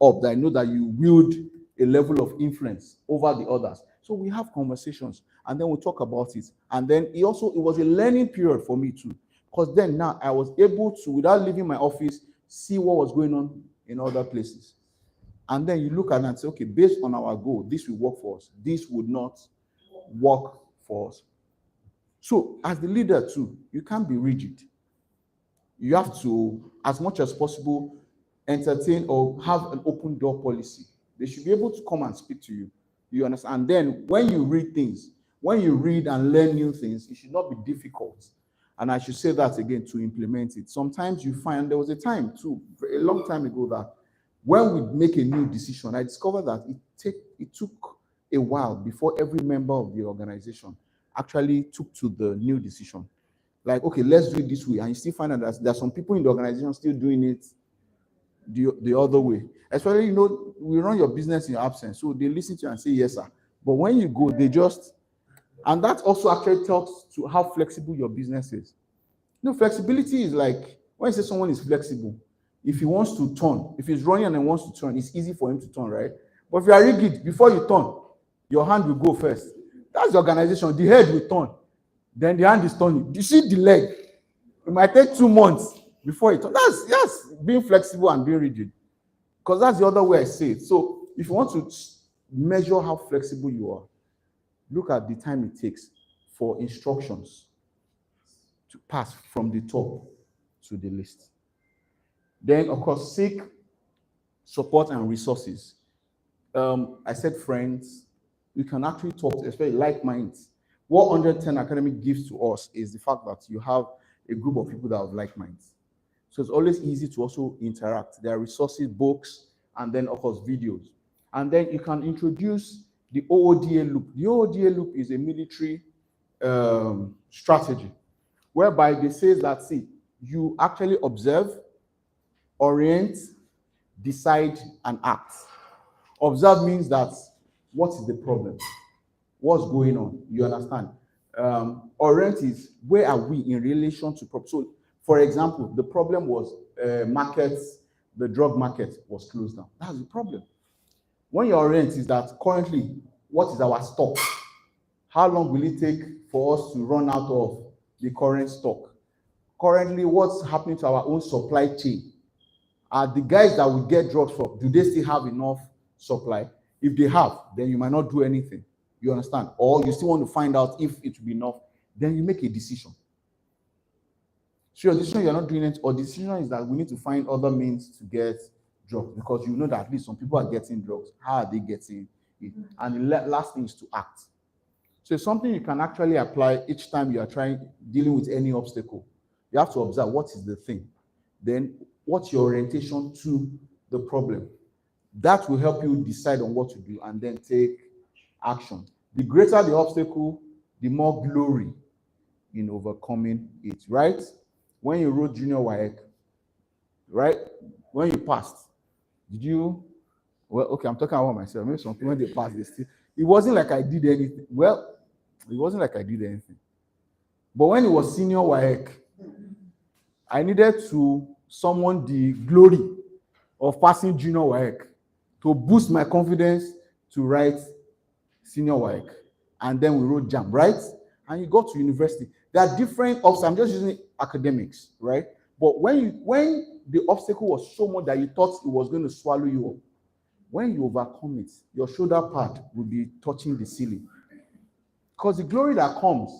up, that I know that you wield a level of influence over the others. So we have conversations, and then we'll talk about it. And then it was a learning period for me too, because then now I was able to, without leaving my office, see what was going on in other places. And then you look at it and say, okay, based on our goal, this will work for us. This would not work for us. So as the leader too, you can't be rigid. You have to, as much as possible, entertain or have an open door policy. They should be able to come and speak to you. You understand? And then when you read things, when you read and learn new things, it should not be difficult. And I should say that again, to implement it. Sometimes you find, there was a time too, a long time ago, that when we make a new decision, I discovered that it took a while before every member of the organization actually took to the new decision. Like, okay, let's do it this way. And you still find out that there's some people in the organization still doing it the other way. Especially, we run your business in your absence. So they listen to you and say, yes, sir. But when you go, and that also actually talks to how flexible your business is. Flexibility is like, when you say someone is flexible, if he wants to turn, if he's running and he wants to turn, it's easy for him to turn, right? But if you are rigid, before you turn, your hand will go first. That's the organization. The head will turn. Then the hand is turning. You see the leg. It might take 2 months before it turns. That's being flexible and being rigid. Because that's the other way I say it. So if you want to measure how flexible you are, look at the time it takes for instructions to pass from the top to the list. Then, of course, seek support and resources. I said friends. You can actually talk to, especially like minds. What 110 Academy gives to us is the fact that you have a group of people that have like minds. So it's always easy to also interact. There are resources, books, and then, of course, videos. And then you can introduce the OODA loop. The OODA loop is a military strategy whereby they say that, see, you actually observe, orient, decide, and act. Observe means that what is the problem? What's going on? You understand? Orient is where are we in relation to problem? So, for example, the problem was markets, the drug market was closed down. That's the problem. When your orient is that currently, what is our stock? How long will it take for us to run out of the current stock? Currently, what's happening to our own supply chain? Are the guys that we get drugs from, do they still have enough supply? If they have, then you might not do anything. You understand? Or you still want to find out if it will be enough, then you make a decision. So your decision, you're not doing it, or decision is that we need to find other means to get drugs, because you know that at least some people are getting drugs. How are they getting it? And the last thing is to act. So it's something you can actually apply each time you are dealing with any obstacle. You have to observe what is the thing. Then what's your orientation to the problem? That will help you decide on what to do and then take action. The greater the obstacle, the more glory in overcoming it, right? When you wrote junior WAEC, right? When you passed, did you, well, okay, I'm talking about myself. Maybe some people, when they passed, they still, it wasn't like I did anything. Well, it wasn't like I did anything. But when it was senior WAEC, I needed to summon the glory of passing junior WAEC to boost my confidence to write senior WAEC. And then we wrote JAM, right? And you got to university. There are different obstacles. I'm just using academics, right? But when the obstacle was so much that you thought it was going to swallow you up, when you overcome it, your shoulder pad will be touching the ceiling. Because the glory that comes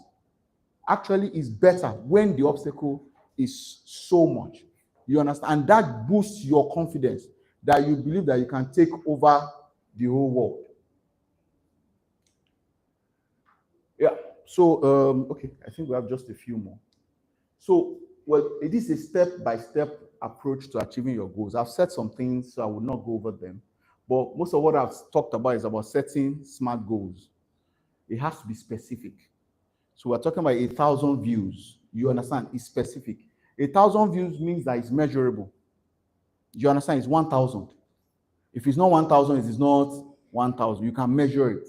actually is better when the obstacle is so much. You understand? And that boosts your confidence that you believe that you can take over the whole world. Yeah. So, okay, I think we have just a few more. So, well, it is a step-by-step approach to achieving your goals. I've said some things, so I will not go over them. But most of what I've talked about is about setting SMART goals. It has to be specific. So we're talking about 1,000 views. You understand? It's specific. 1,000 views means that it's measurable. You understand? It's 1,000. If it's not 1,000, it is not 1,000. You can measure it.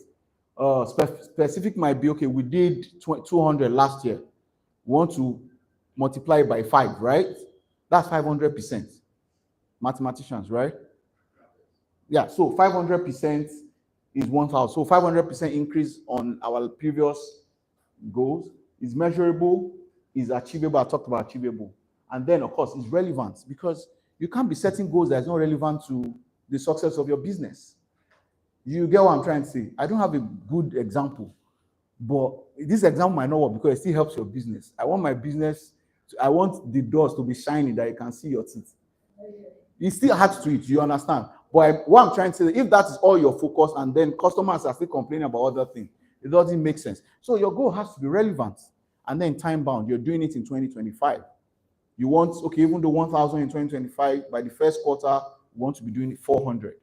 Specific might be, okay, we did 200 last year. We want to multiply it by 5, right? That's 500%. Mathematicians, right? Yeah, so 500% is 1,000. So 500% increase on our previous goals is measurable, is achievable. I talked about achievable. And then, of course, it's relevant, because you can't be setting goals that is not relevant to the success of your business. You get what I'm trying to say? I don't have a good example, but this example might not work because it still helps your business. I want my business, I want the doors to be shiny that you can see your teeth. It still adds to it, you understand? But what I'm trying to say, if that is all your focus and then customers are still complaining about other things, it doesn't make sense. So your goal has to be relevant and then time bound. You're doing it in 2025. You want, okay, even though 1,000 in 2025, by the first quarter, you want to be doing 400.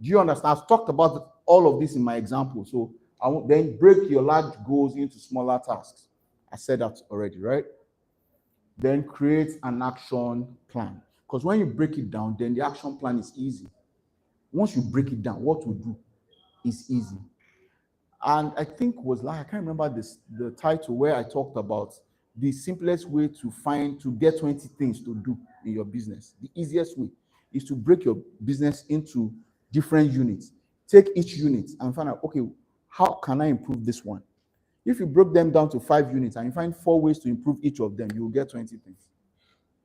Do you understand? I've talked about all of this in my example. So I won't then break your large goals into smaller tasks. I said that already, right? Then create an action plan. Because when you break it down, then the action plan is easy. Once you break it down, what to do is easy. And I think was like, I can't remember the title where I talked about the simplest way to get 20 things to do in your business. The easiest way is to break your business into different units. Take each unit and find out, okay, how can I improve this one? If you broke them down to 5 units and you find 4 ways to improve each of them, you will get 20 things.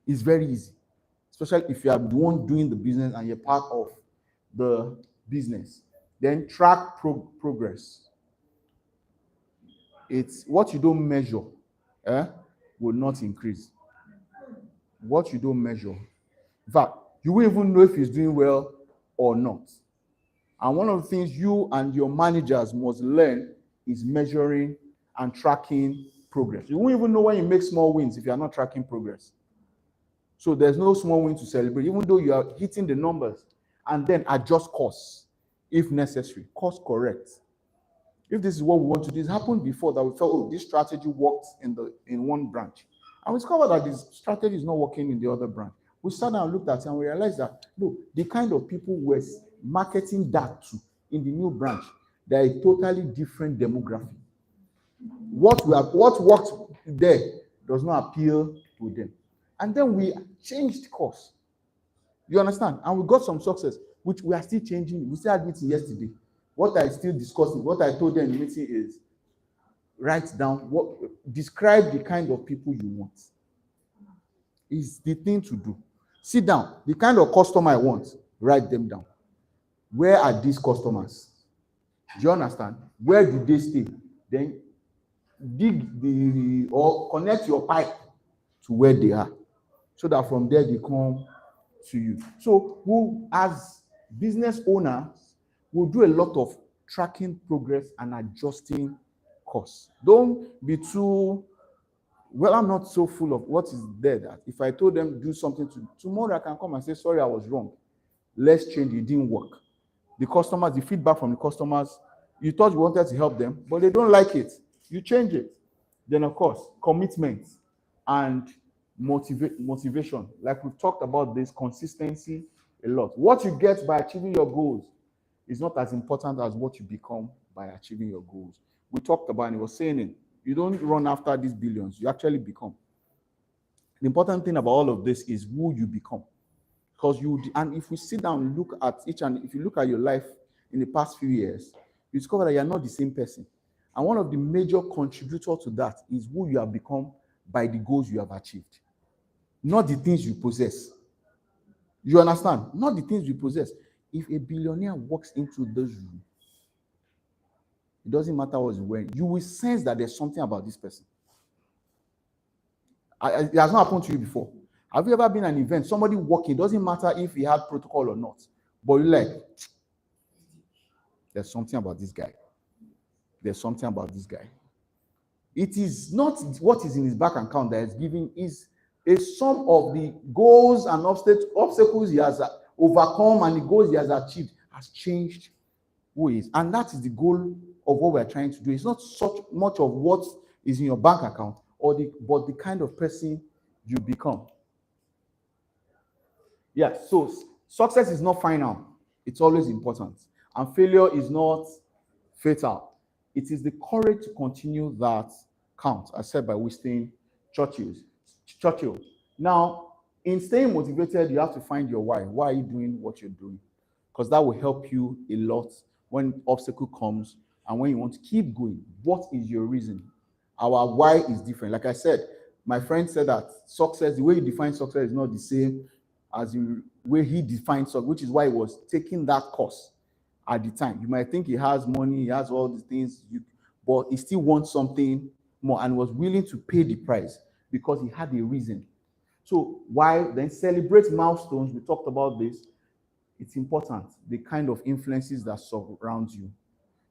It's very easy, especially if you are the one doing the business and you're part of the business. Then track progress. It's what you don't measure will not increase. What you don't measure. In fact, you won't even know if he's doing well or not. And one of the things you and your managers must learn is measuring and tracking progress. You won't even know when you make small wins if you are not tracking progress. So there's no small win to celebrate, even though you are hitting the numbers. And then adjust course if necessary. Course correct. If this is what we want to do, it's happened before that we felt, oh, this strategy worked in one branch. And we discovered that this strategy is not working in the other branch. We sat down and looked at it and we realized that, look, the kind of people marketing that to in the new branch, they're a totally different demography. What worked there does not appeal to them. And then we changed course. You understand? And we got some success, which we are still changing. We still had meeting yesterday. What I still discussing, what I told them in the meeting is write down describe the kind of people you want. Is the thing to do. Sit down. The kind of customer I want, write them down. Where are these customers? Do you understand? Where do they stay? Then dig or connect your pipe to where they are, so that from there they come to you. So who, as business owners, will do a lot of tracking progress and adjusting costs. Don't be too, well, I'm not so full of what is there that if I told them do something tomorrow, I can come and say, sorry, I was wrong. Let's change, it didn't work. The customers, the feedback from the customers, you thought you wanted to help them, but they don't like it. You change it. Then, of course, commitment and motivation. Like we've talked about this, consistency a lot. What you get by achieving your goals is not as important as what you become by achieving your goals. We talked about, and he was saying it, you don't run after these billions, you actually become. The important thing about all of this is who you become. Because and if we sit down and look at if you look at your life in the past few years, you discover that you're not the same person. And one of the major contributors to that is who you have become by the goals you have achieved. Not the things you possess. You understand? Not the things you possess. If a billionaire walks into this room, it doesn't matter what he's wearing, you will sense that there's something about this person. It has not happened to you before. Have you ever been at an event, somebody walking, doesn't matter if he had protocol or not, but you're like, there's something about this guy. There's something about this guy. It is not what is in his bank account that is giving, is a sum of the goals and obstacles he has overcome and the goals he has achieved has changed who he is. And that is the goal of what we're trying to do. It's not such much of what is in your bank account, but the kind of person you become. Yeah, so success is not final. It's always important. And failure is not fatal. It is the courage to continue that counts, as said by Winston Churchill. Now, in staying motivated, you have to find your why. Why are you doing what you're doing? Because that will help you a lot when obstacle comes and when you want to keep going. What is your reason? Our why is different. Like I said, my friend said that success, the way you define success is not the same as the way he defines success, which is why he was taking that course at the time. You might think he has money, he has all these things, but he still wants something more and was willing to pay the price because he had a reason. So why then celebrate milestones? We talked about this. It's important, the kind of influences that surround you.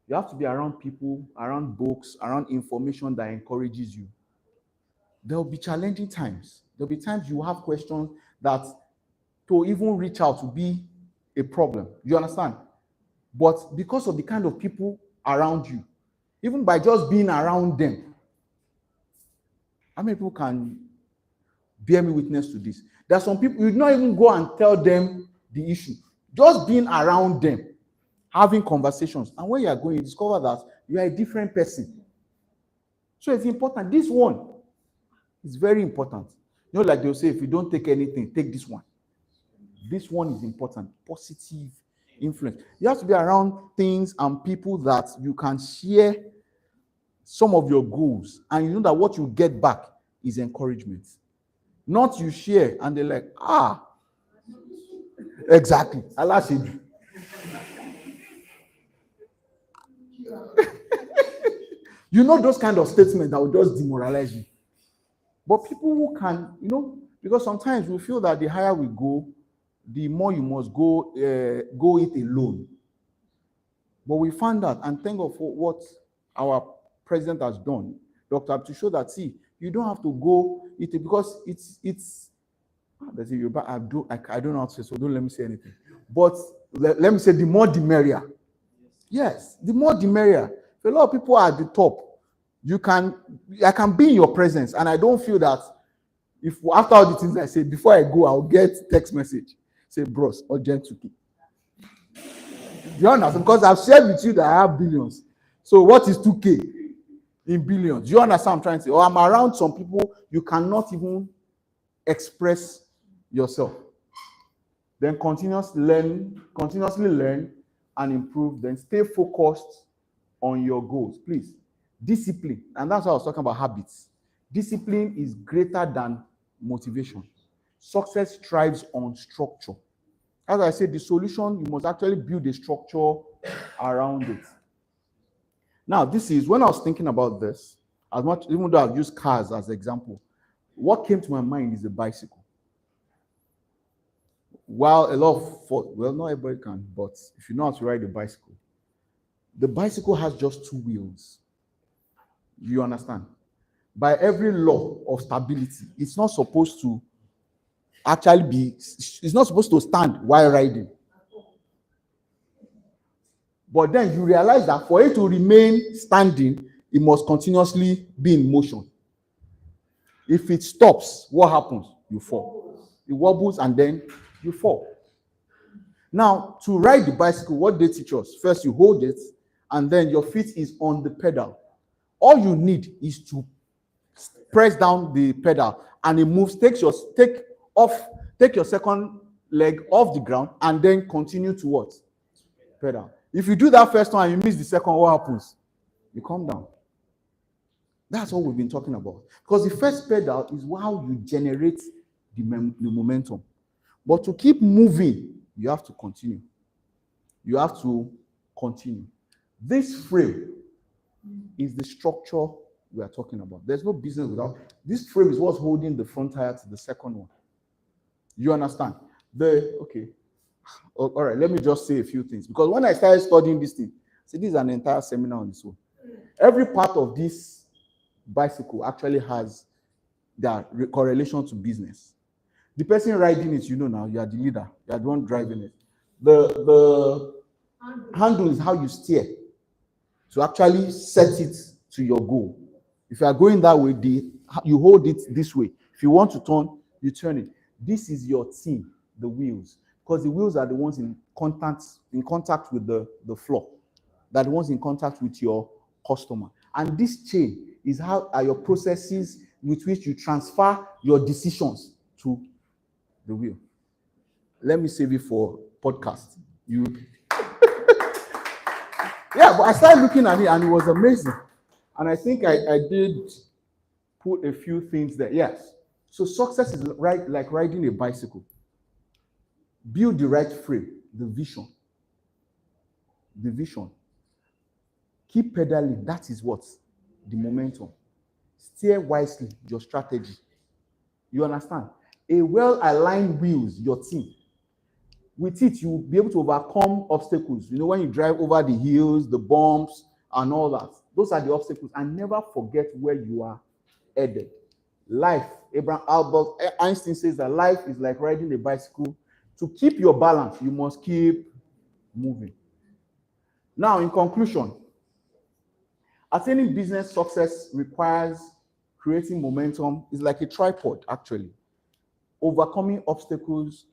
You have to be around people, around books, around information that encourages you. There will be challenging times. There will be times you have questions that to even reach out to be a problem. You understand? But because of the kind of people around you, even by just being around them, how many people can bear me witness to this? There are some people, you not even go and tell them the issue. Just being around them, having conversations. And when you are going, you discover that you are a different person. So it's important. This one is very important. You know, like they'll say, if you don't take anything, take this one. This one is important. Positive influence. You have to be around things and people that you can share some of your goals, and you know that what you get back is encouragement. Not you share and they're like, exactly. Allah said you. You know those kind of statements that will just demoralize you. But people who can, because sometimes we feel that the higher we go, the more you must go it alone. But we found that, and thank God for what our president has done, Dr. to show that, see, you don't have to go it because it's there's a Yoruba, I don't know how to say, so don't let me say anything. But let me say, the more the merrier. Yes, the more the merrier. If a lot of people are at the top, I can be in your presence, and I don't feel that if after all the things I say, before I go, I'll get text message. Say, bros, urgent to keep. you understand? Because I've shared with you that I have billions. So what is 2K in billions? Do you understand what I'm trying to say? Or I'm around some people, you cannot even express yourself. Then continuously learn and improve. Then stay focused on your goals. Please, discipline. And that's why I was talking about habits. Discipline is greater than motivation. Success thrives on structure. As I said, the solution, you must actually build a structure around it. Now, this is when I was thinking about this, as much, even though I've used cars as an example, what came to my mind is a bicycle. While a lot of, well, not everybody can, but if you know how to ride a bicycle, the bicycle has just two wheels. You understand? By every law of stability, it's not supposed to actually be, it's not supposed to stand while riding. But then you realize that for it to remain standing, it must continuously be in motion. If it stops, what happens? You fall. It wobbles and then you fall. Now, to ride the bicycle, what they teach us? First, you hold it, and then your feet is on the pedal. All you need is to press down the pedal, and it moves. Take your second leg off the ground, and then continue to what? Pedal. If you do that first one and you miss the second, what happens? You come down. That's what we've been talking about. Because the first pedal is how you generate the momentum. But to keep moving, you have to continue. You have to continue. This frame is the structure we are talking about. There's no business without. This frame is what's holding the front tire to the second one. You understand? Okay. All right, let me just say a few things. Because when I started studying this thing, see, this is an entire seminar on its own. Every part of this bicycle actually has their correlation to business. The person riding it, you know now, you are the leader. You are the one driving it. The handle is how you steer to actually set it to your goal. If you are going that way, you hold it this way. If you want to turn, you turn it. This is your team, the wheels. Because the wheels are the ones in contact with the floor. They're the ones in contact with your customer. And this chain is how are your processes with which you transfer your decisions to the wheel. Let me save it for podcast. Yeah, but I started looking at it and it was amazing. And I think I did put a few things there. Yes. So success is like riding a bicycle. Build the right frame, the vision. The vision. Keep pedaling. That is what? The momentum. Steer wisely your strategy. You understand? A well-aligned wheels, your team. With it, you'll be able to overcome obstacles. You know, when you drive over the hills, the bumps, and all that. Those are the obstacles. And never forget where you are headed. Life, Albert Einstein says that life is like riding a bicycle. To keep your balance, you must keep moving. Now, in conclusion, attaining business success requires creating momentum. It's like a tripod, actually. Overcoming obstacles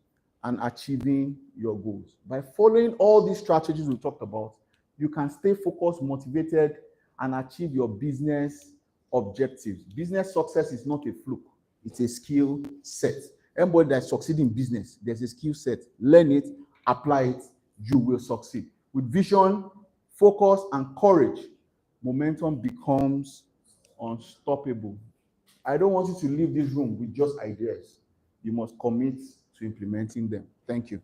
and achieving your goals. By following all these strategies we talked about, you can stay focused, motivated, and achieve your business objectives. Business success is not a fluke. It's a skill set. Anybody that succeeds in business, there's a skill set. Learn it, apply it, you will succeed. With vision, focus, and courage, momentum becomes unstoppable. I don't want you to leave this room with just ideas. You must commit to implementing them. Thank you.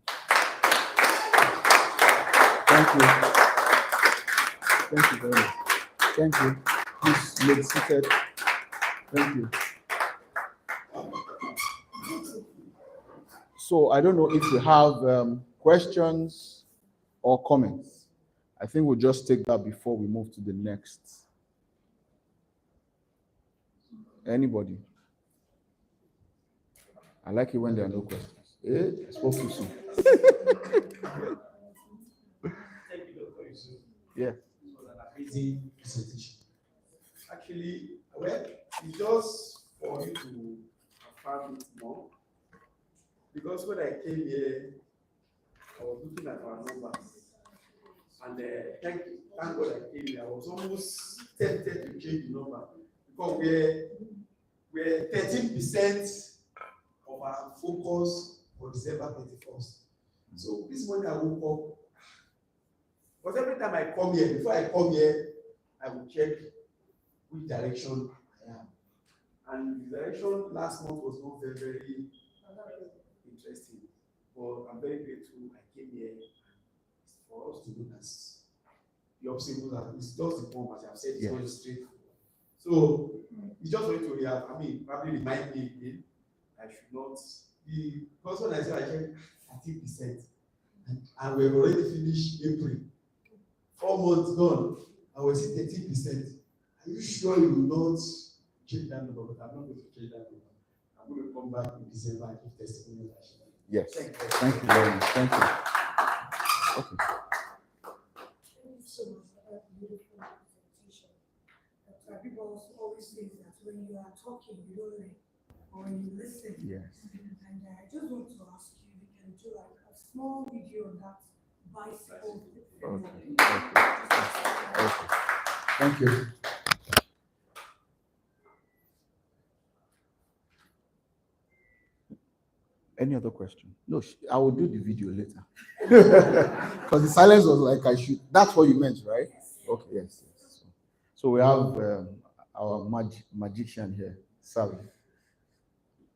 Thank you. Thank you very much. Thank you. Please be seated. Thank you. So I don't know if you have questions or comments. I think we'll just take that before we move to the next. Anybody? I like it when there are no questions. I spoke too soon. Thank you, Dr. Yusuf. Yeah. This was an amazing presentation. Actually, well, it's just for you to affirm it more. Because when I came here, I was looking at our numbers. And thank God I came here. I was almost tempted to change the number because we're 13% of our focus for December 31st. So this morning I woke up. But every time I come here, before I come here, I will check which direction I am. And the direction last month was not very, very interesting. But I'm very grateful I came here for us to do this. The obstacles are it's just the form, as I have said, it's very straightforward. So it's just for you to react. Probably remind me again. I should not be because when I said I checked 30%, and we've already finished April. 4 months gone, I was at 30%. Are you sure you will not change that number? But I'm not going to change that number. I'm going to come back in December and give testimony. Yes. Thank you very much. Thank you. Okay. Thank you so much for that beautiful presentation. People always say that when you are talking, you don't learn, or when you listen. Yes. And I just want to ask you, we can do like a small video on that bicycle. Okay. Thank you. Any other question? No, I will do the video later. Because the silence was like I should. That's what you meant, right? Okay, yes. So we have our magician here, Sally.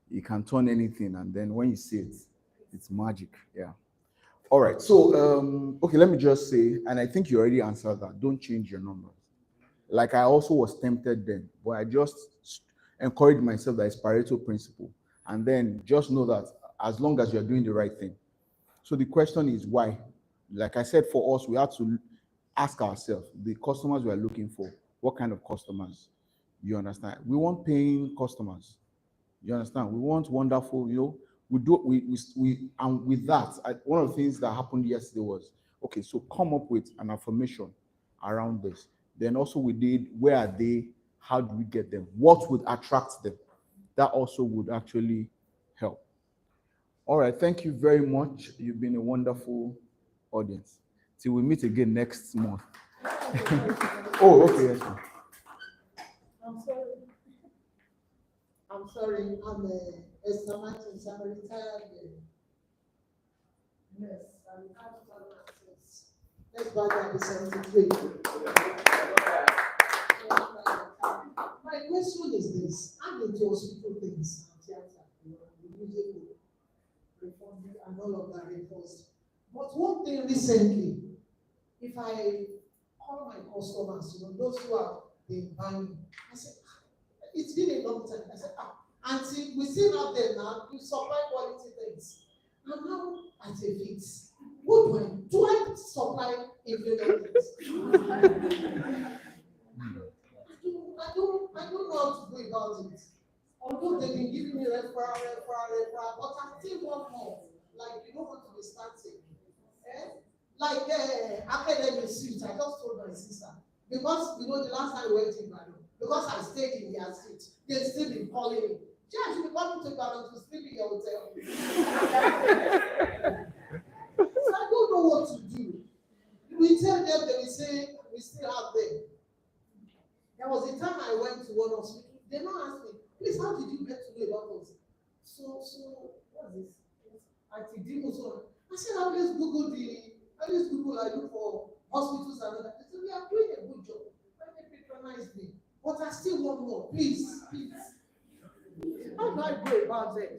You can turn anything, and then when you see it, it's magic. Yeah. All right. So, okay, let me just say, and I think you already answered that. Don't change your numbers. Like I also was tempted then, but I just encouraged myself that it's Pareto principle, and then just know that as long as you're doing the right thing. So the question is why? Like I said, for us, we have to ask ourselves, the customers we are looking for, what kind of customers? You understand? We want paying customers. You understand? We want wonderful, and with that, one of the things that happened yesterday was, okay, so come up with an affirmation around this. Then also we did, where are they? How do we get them? What would attract them? That also would actually help. All right, thank you very much. You've been a wonderful audience. Till we meet again next month. Oh, okay. Yes, sir. I'm sorry. I'm Esther Martins. I'm a retired nurse. I'm retired 2006. Let's back up to 73. My question is this: I'm into hospital things, theater, music, reform, and all of that reinforced. But one thing recently, if I call my customers, those who have been buying, I said, it's been a long time. I said, auntie, we still have them now. You supply quality things. And now at a fix. What do I do? Do I supply inferior things? I don't know how to go about it. Although they've been giving me referral, but I still want more. Like, you don't want to be starting. Like academic suite, I just told my sister. Because, the last time we went in Ibadan, because I stayed in their street, they still been calling me. Yeah, I should be coming to Ibadan to sleep in your hotel. So I don't know what to do. We tell them, they will say, we still have them. There was a time I went to one hospital. They now asked me, please, how did you get to know about us? So what is this? I said, I always Google, I look for hospitals and all that. They said, we are doing a good job. When they patronize me. But I still want more. Please. How do I go about it?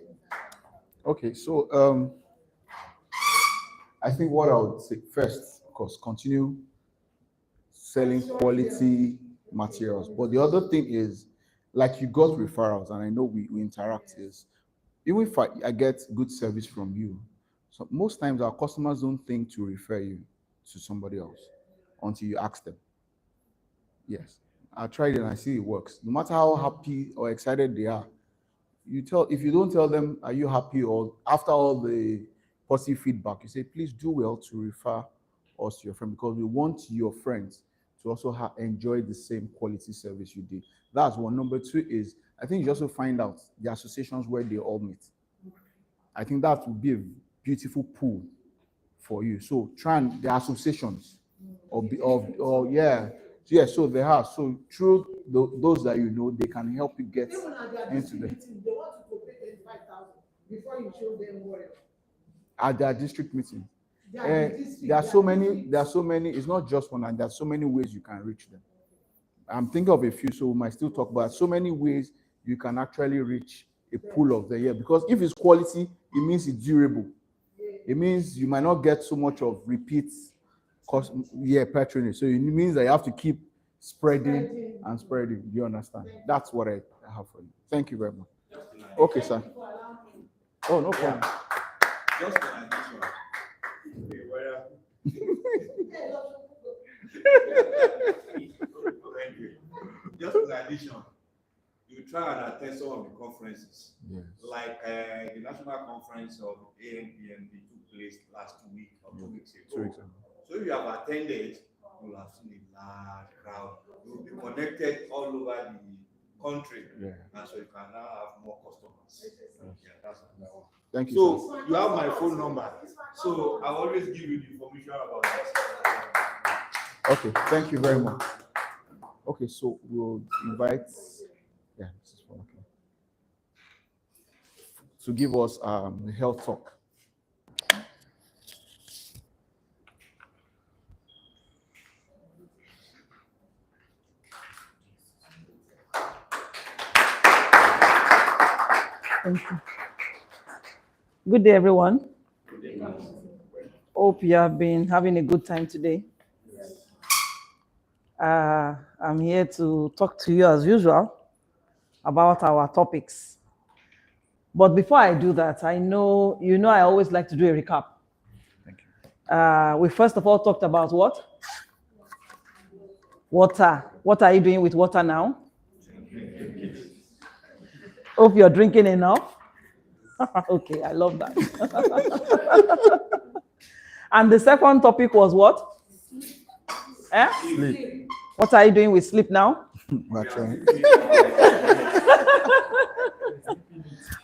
Okay, so I think what I would say first, of course, continue selling quality materials. But the other thing is, like, you got referrals, and I know we interact, is even if I get good service from you, so most times our customers don't think to refer you to somebody else until you ask them. Yes, I tried it and I see it works. No matter how happy or excited they are, if you don't tell them, are you happy, or after all the positive feedback, you say, please do well to refer us to your friend, because we want your friends to also enjoy the same quality service you did. That's one. Number two is, I think you also find out the associations where they all meet. I think that would be a beautiful pool for you. So try and the associations, or yeah. Yeah, so they have. So through those that you know, they can help you get Even at their into district the meeting, they want you to pay 25,000 before you show them what. at their district meeting. They are the district, There are they so are many. district. There are so many. It's not just one, and there are so many ways you can reach them. I'm thinking of a few, so we might still talk about so many ways you can actually reach a pool of the year. Because if it's quality, it means it's durable. It means you might not get so much of repeats cost patronage. So it means that you have to keep spreading and spreading. Do you understand? That's what I have for you. Thank you very much. Okay, sir. Oh, no problem. Just an addition. Thank you. Just an addition. You try and attend some of the conferences. Yes. Like the national conference of ANPNB took place last week or 2 weeks ago. 2 weeks ago. So if you have attended, you will have seen a large crowd. You will be connected all over the country. Yeah. And so you can now have more customers. Yeah, that's another one. Thank you. So you have my phone number. So I always give you the information about that. Okay, thank you very much. Okay, so we'll invite this is for okay. To give us a health talk. Thank you. Good day, everyone. Hope you have been having a good time today. I'm here to talk to you as usual about our topics. But before I do that, I know I always like to do a recap. Thank you. We first of all talked about what? Water. What are you doing with water now? Hope you're drinking enough. Okay, I love that. And the second topic was what? Sleep. What are you doing with sleep now? Actually.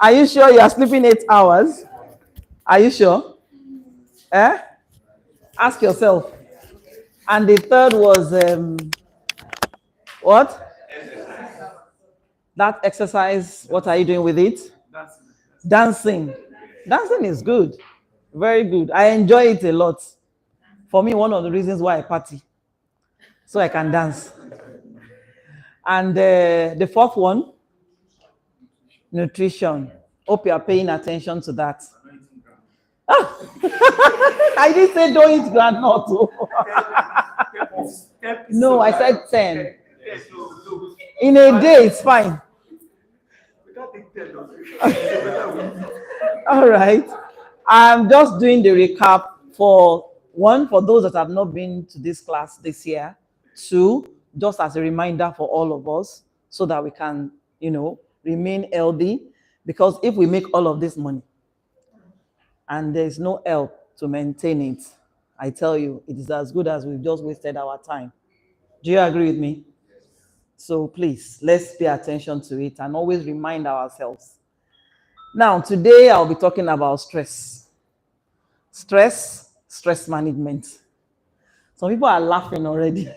Are you sure you are sleeping 8 hours? Are you sure? Ask yourself. And the third was what? That exercise, what are you doing with it? Dancing. Dancing is good. Very good. I enjoy it a lot. For me, one of the reasons why I party. So I can dance. And the fourth one, nutrition. Hope you are paying attention to that. I didn't say don't eat groundnut. No, I said 10. In a day, it's fine. All right. I'm just doing the recap for those that have not been to this class this year. 2, just as a reminder for all of us so that we can, remain healthy. Because if we make all of this money and there's no help to maintain it, I tell you, it is as good as we've just wasted our time. Do you agree with me? So please, let's pay attention to it and always remind ourselves. Now, today I'll be talking about stress. Stress management. Some people are laughing already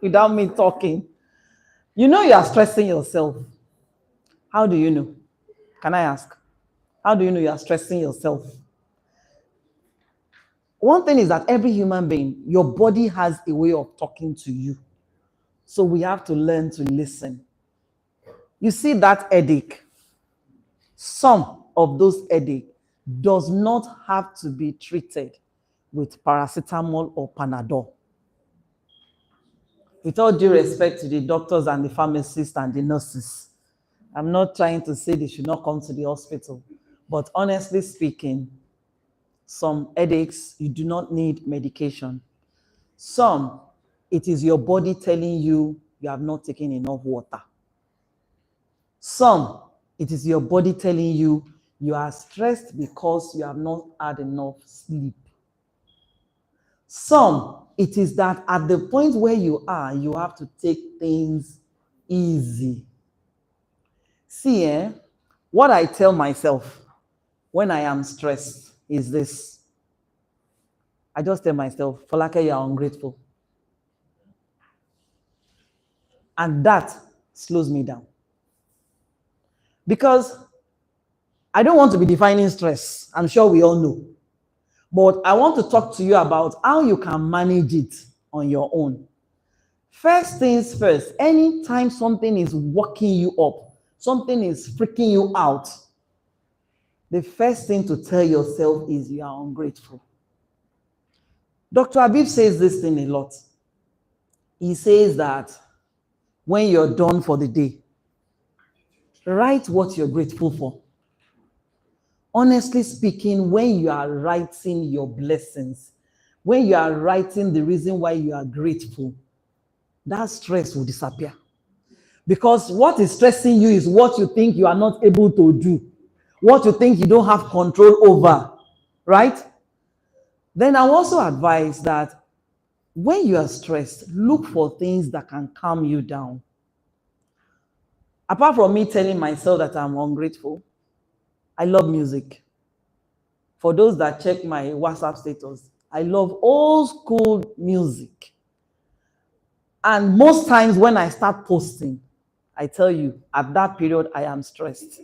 without me talking. You are stressing yourself. How do you know? Can I ask? How do you know you are stressing yourself? One thing is that every human being, your body has a way of talking to you. So we have to learn to listen. You see that headache? Some of those headache does not have to be treated with paracetamol or Panadol. With all due respect to the doctors and the pharmacists and the nurses, I'm not trying to say they should not come to the hospital. But honestly speaking, some headaches, you do not need medication. Some, it is your body telling you you have not taken enough water. Some, it is your body telling you you are stressed because you have not had enough sleep. Some, it is that at the point where you are, you have to take things easy. See, what I tell myself when I am stressed is this. I just tell myself, Folake, you are ungrateful. And that slows me down. Because I don't want to be defining stress. I'm sure we all know. But I want to talk to you about how you can manage it on your own. First things first, anytime something is working you up, something is freaking you out, the first thing to tell yourself is you are ungrateful. Dr. Abib says this thing a lot. He says that when you're done for the day, write what you're grateful for. Honestly speaking, when you are writing your blessings, when you are writing the reason why you are grateful, that stress will disappear. Because what is stressing you is what you think you are not able to do, what you think you don't have control over, right? Then I also advise that when you are stressed, look for things that can calm you down. Apart from me telling myself that I'm ungrateful, I love music. For those that check my WhatsApp status, I love old school music. And most times when I start posting, I tell you, at that period, I am stressed.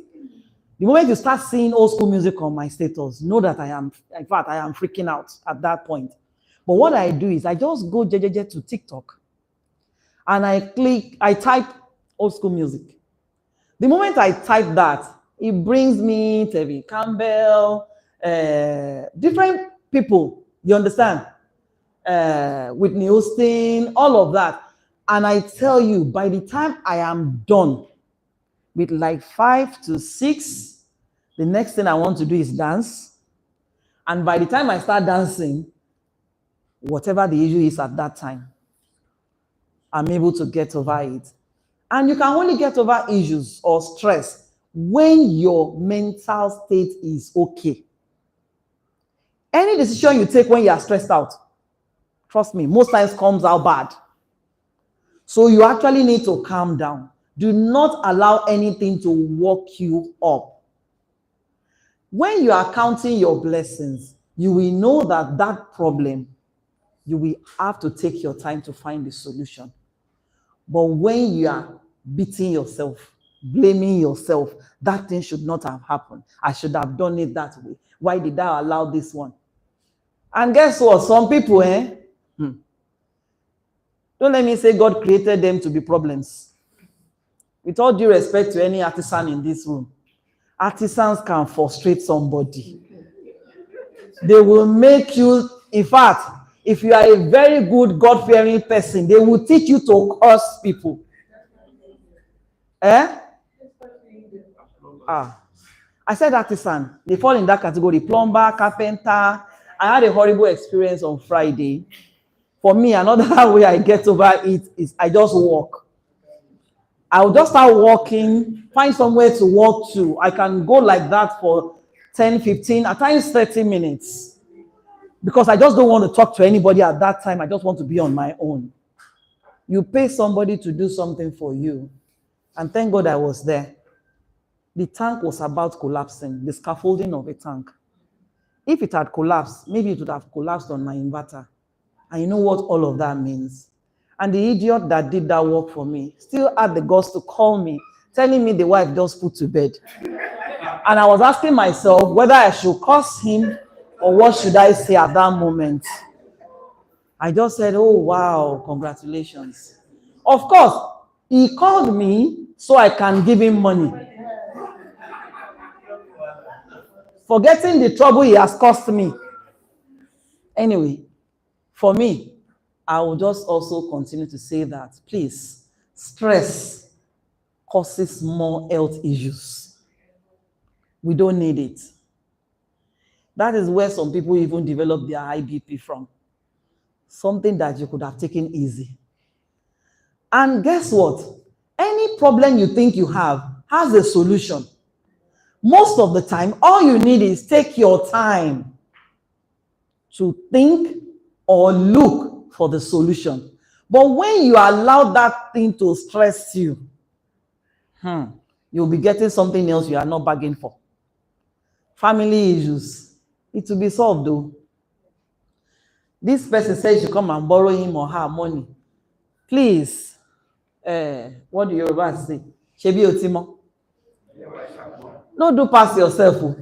The moment you start seeing old school music on my status, know that I am freaking out at that point. But what I do is I just go to TikTok and I type old school music. The moment I type that, it brings me Tevin Campbell, different people, you understand? Whitney Houston, all of that. And I tell you, by the time I am done with like 5 to 6, the next thing I want to do is dance. And by the time I start dancing, whatever the issue is at that time, I'm able to get over it. And you can only get over issues or stress when your mental state is okay. Any decision you take when you are stressed out, trust me, most times comes out bad. So you actually need to calm down. Do not allow anything to work you up. When you are counting your blessings, you will know that that problem, you will have to take your time to find the solution. But when you are beating yourself, blaming yourself, that thing should not have happened. I should have done it that way. Why did I allow this one? And guess what? Some people, don't let me say God created them to be problems. With all due respect to any artisan in this room, artisans can frustrate somebody. They will make you, in fact, if you are a very good God-fearing person, they will teach you to curse people. I said artisan. They fall in that category. Plumber, carpenter. I had a horrible experience on Friday. For me, another way I get over it is I just walk. I'll just start walking, find somewhere to walk to. I can go like that for 10, 15, at times 30 minutes. Because I just don't want to talk to anybody at that time. I just want to be on my own. You pay somebody to do something for you. And thank God I was there. The tank was about collapsing, the scaffolding of a tank. If it had collapsed, maybe it would have collapsed on my inverter. And you know what all of that means? And the idiot that did that work for me still had the guts to call me, telling me the wife just put to bed. And I was asking myself whether I should curse him or what should I say at that moment. I just said, oh, wow, congratulations. Of course, he called me so I can give him money. Forgetting the trouble he has cost me. Anyway, for me, I will just also continue to say that, please, stress causes more health issues. We don't need it. That is where some people even develop their high BP from. Something that you could have taken easy. And guess what? Any problem you think you have has a solution. Most of the time, all you need is take your time to think or look for the solution. But when you allow that thing to stress you, you'll be getting something else you are not bargaining for. Family issues, it will be solved though. This person says you come and borrow him or her money. Please, What do Yoruba say? Shebi otimo. No do pass yourself. Oh.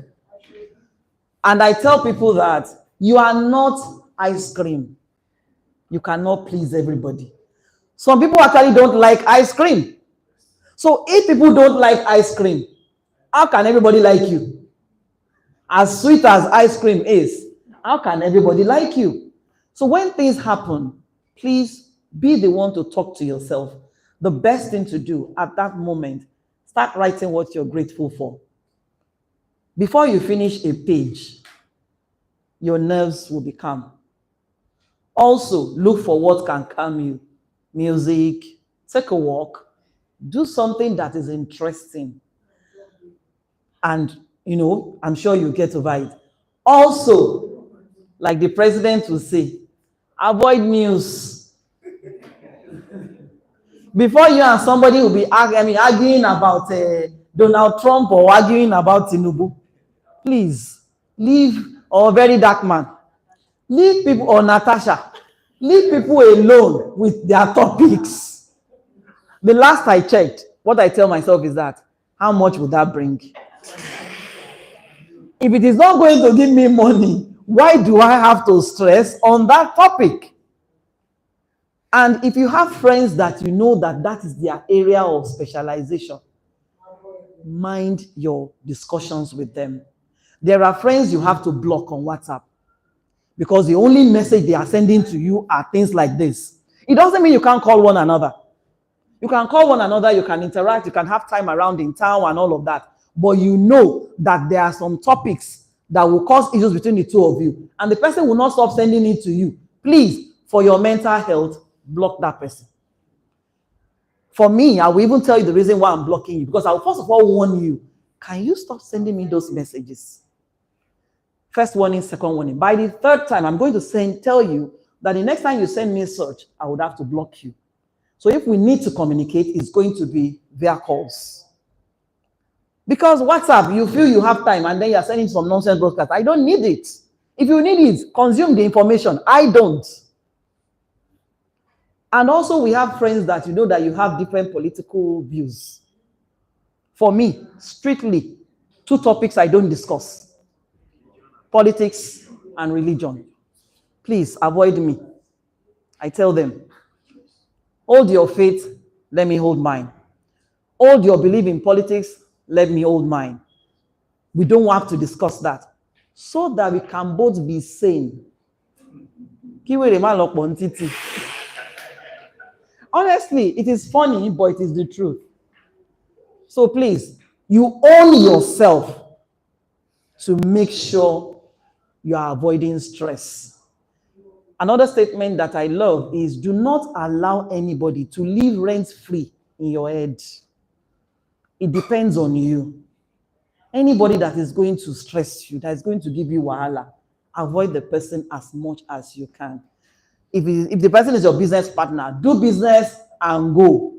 And I tell people that you are not ice cream. You cannot please everybody. Some people actually don't like ice cream. So if people don't like ice cream, how can everybody like you? As sweet as ice cream is, how can everybody like you? So when things happen, please be the one to talk to yourself. The best thing to do at that moment, start writing what you're grateful for. Before you finish a page, your nerves will be calm. Also, look for what can calm you. Music, take a walk, do something that is interesting. And, I'm sure you get over it. Also, like the president will say, avoid news. Before you and somebody will be arguing about Donald Trump or arguing about Tinubu, please leave, or very dark man, leave people, or Natasha, leave people alone with their topics. The last I checked, what I tell myself is that, how much would that bring? If it is not going to give me money, why do I have to stress on that topic? And if you have friends that you know that that is their area of specialization, mind your discussions with them. There are friends you have to block on WhatsApp because the only message they are sending to you are things like this. It doesn't mean you can't call one another. You can call one another, you can interact, you can have time around in town and all of that. But you know that there are some topics that will cause issues between the two of you. And the person will not stop sending it to you. Please, for your mental health, block that person. For me, I will even tell you the reason why I'm blocking you. Because I will first of all warn you, can you stop sending me those messages? First warning, second warning. By the third time, I'm going to tell you that the next time you send me such, I would have to block you. So if we need to communicate, it's going to be via calls. Because WhatsApp, you feel you have time and then you're sending some nonsense broadcast. I don't need it. If you need it, consume the information. I don't. And also we have friends that you know that you have different political views. For me, strictly, two topics I don't discuss: politics and religion. Please avoid me. I tell them, hold your faith, let me hold mine. Hold your belief in politics, let me hold mine. We don't have to discuss that so that we can both be sane. Honestly, it is funny, but it is the truth. So please, you own yourself to make sure you are avoiding stress. Another statement that I love is, do not allow anybody to live rent-free in your head. It depends on you. Anybody that is going to stress you, that is going to give you wahala, avoid the person as much as you can. If the person is your business partner, do business and go.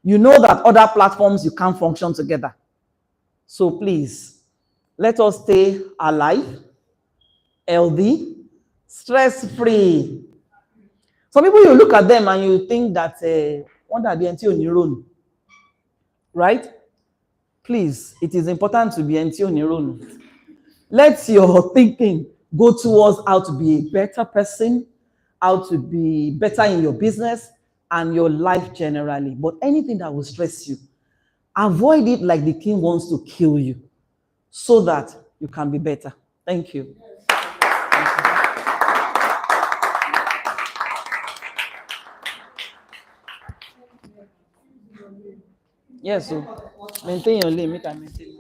You know that other platforms you can't function together. So please, let us stay alive, healthy, stress-free. Some people, you look at them and you think that what are they on your own, right? Please, it is important to be empty on your own. Let your thinking go towards how to be a better person, how to be better in your business and your life generally. But anything that will stress you, avoid it like the king wants to kill you so that you can be better. Thank you. Yes, so maintain your lane, make I maintain.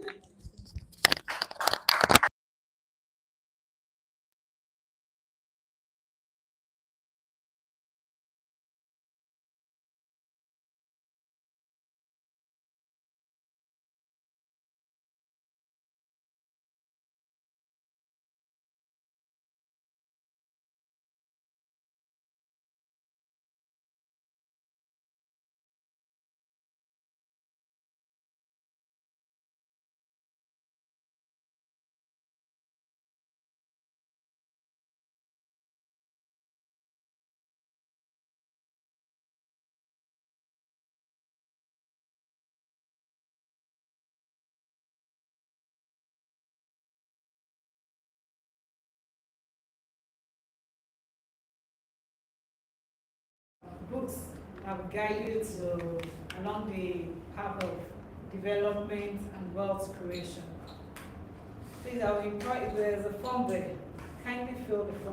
books that will guide you to along the path of development and wealth creation. Please, I will invite, there's a form there. Kindly fill the form.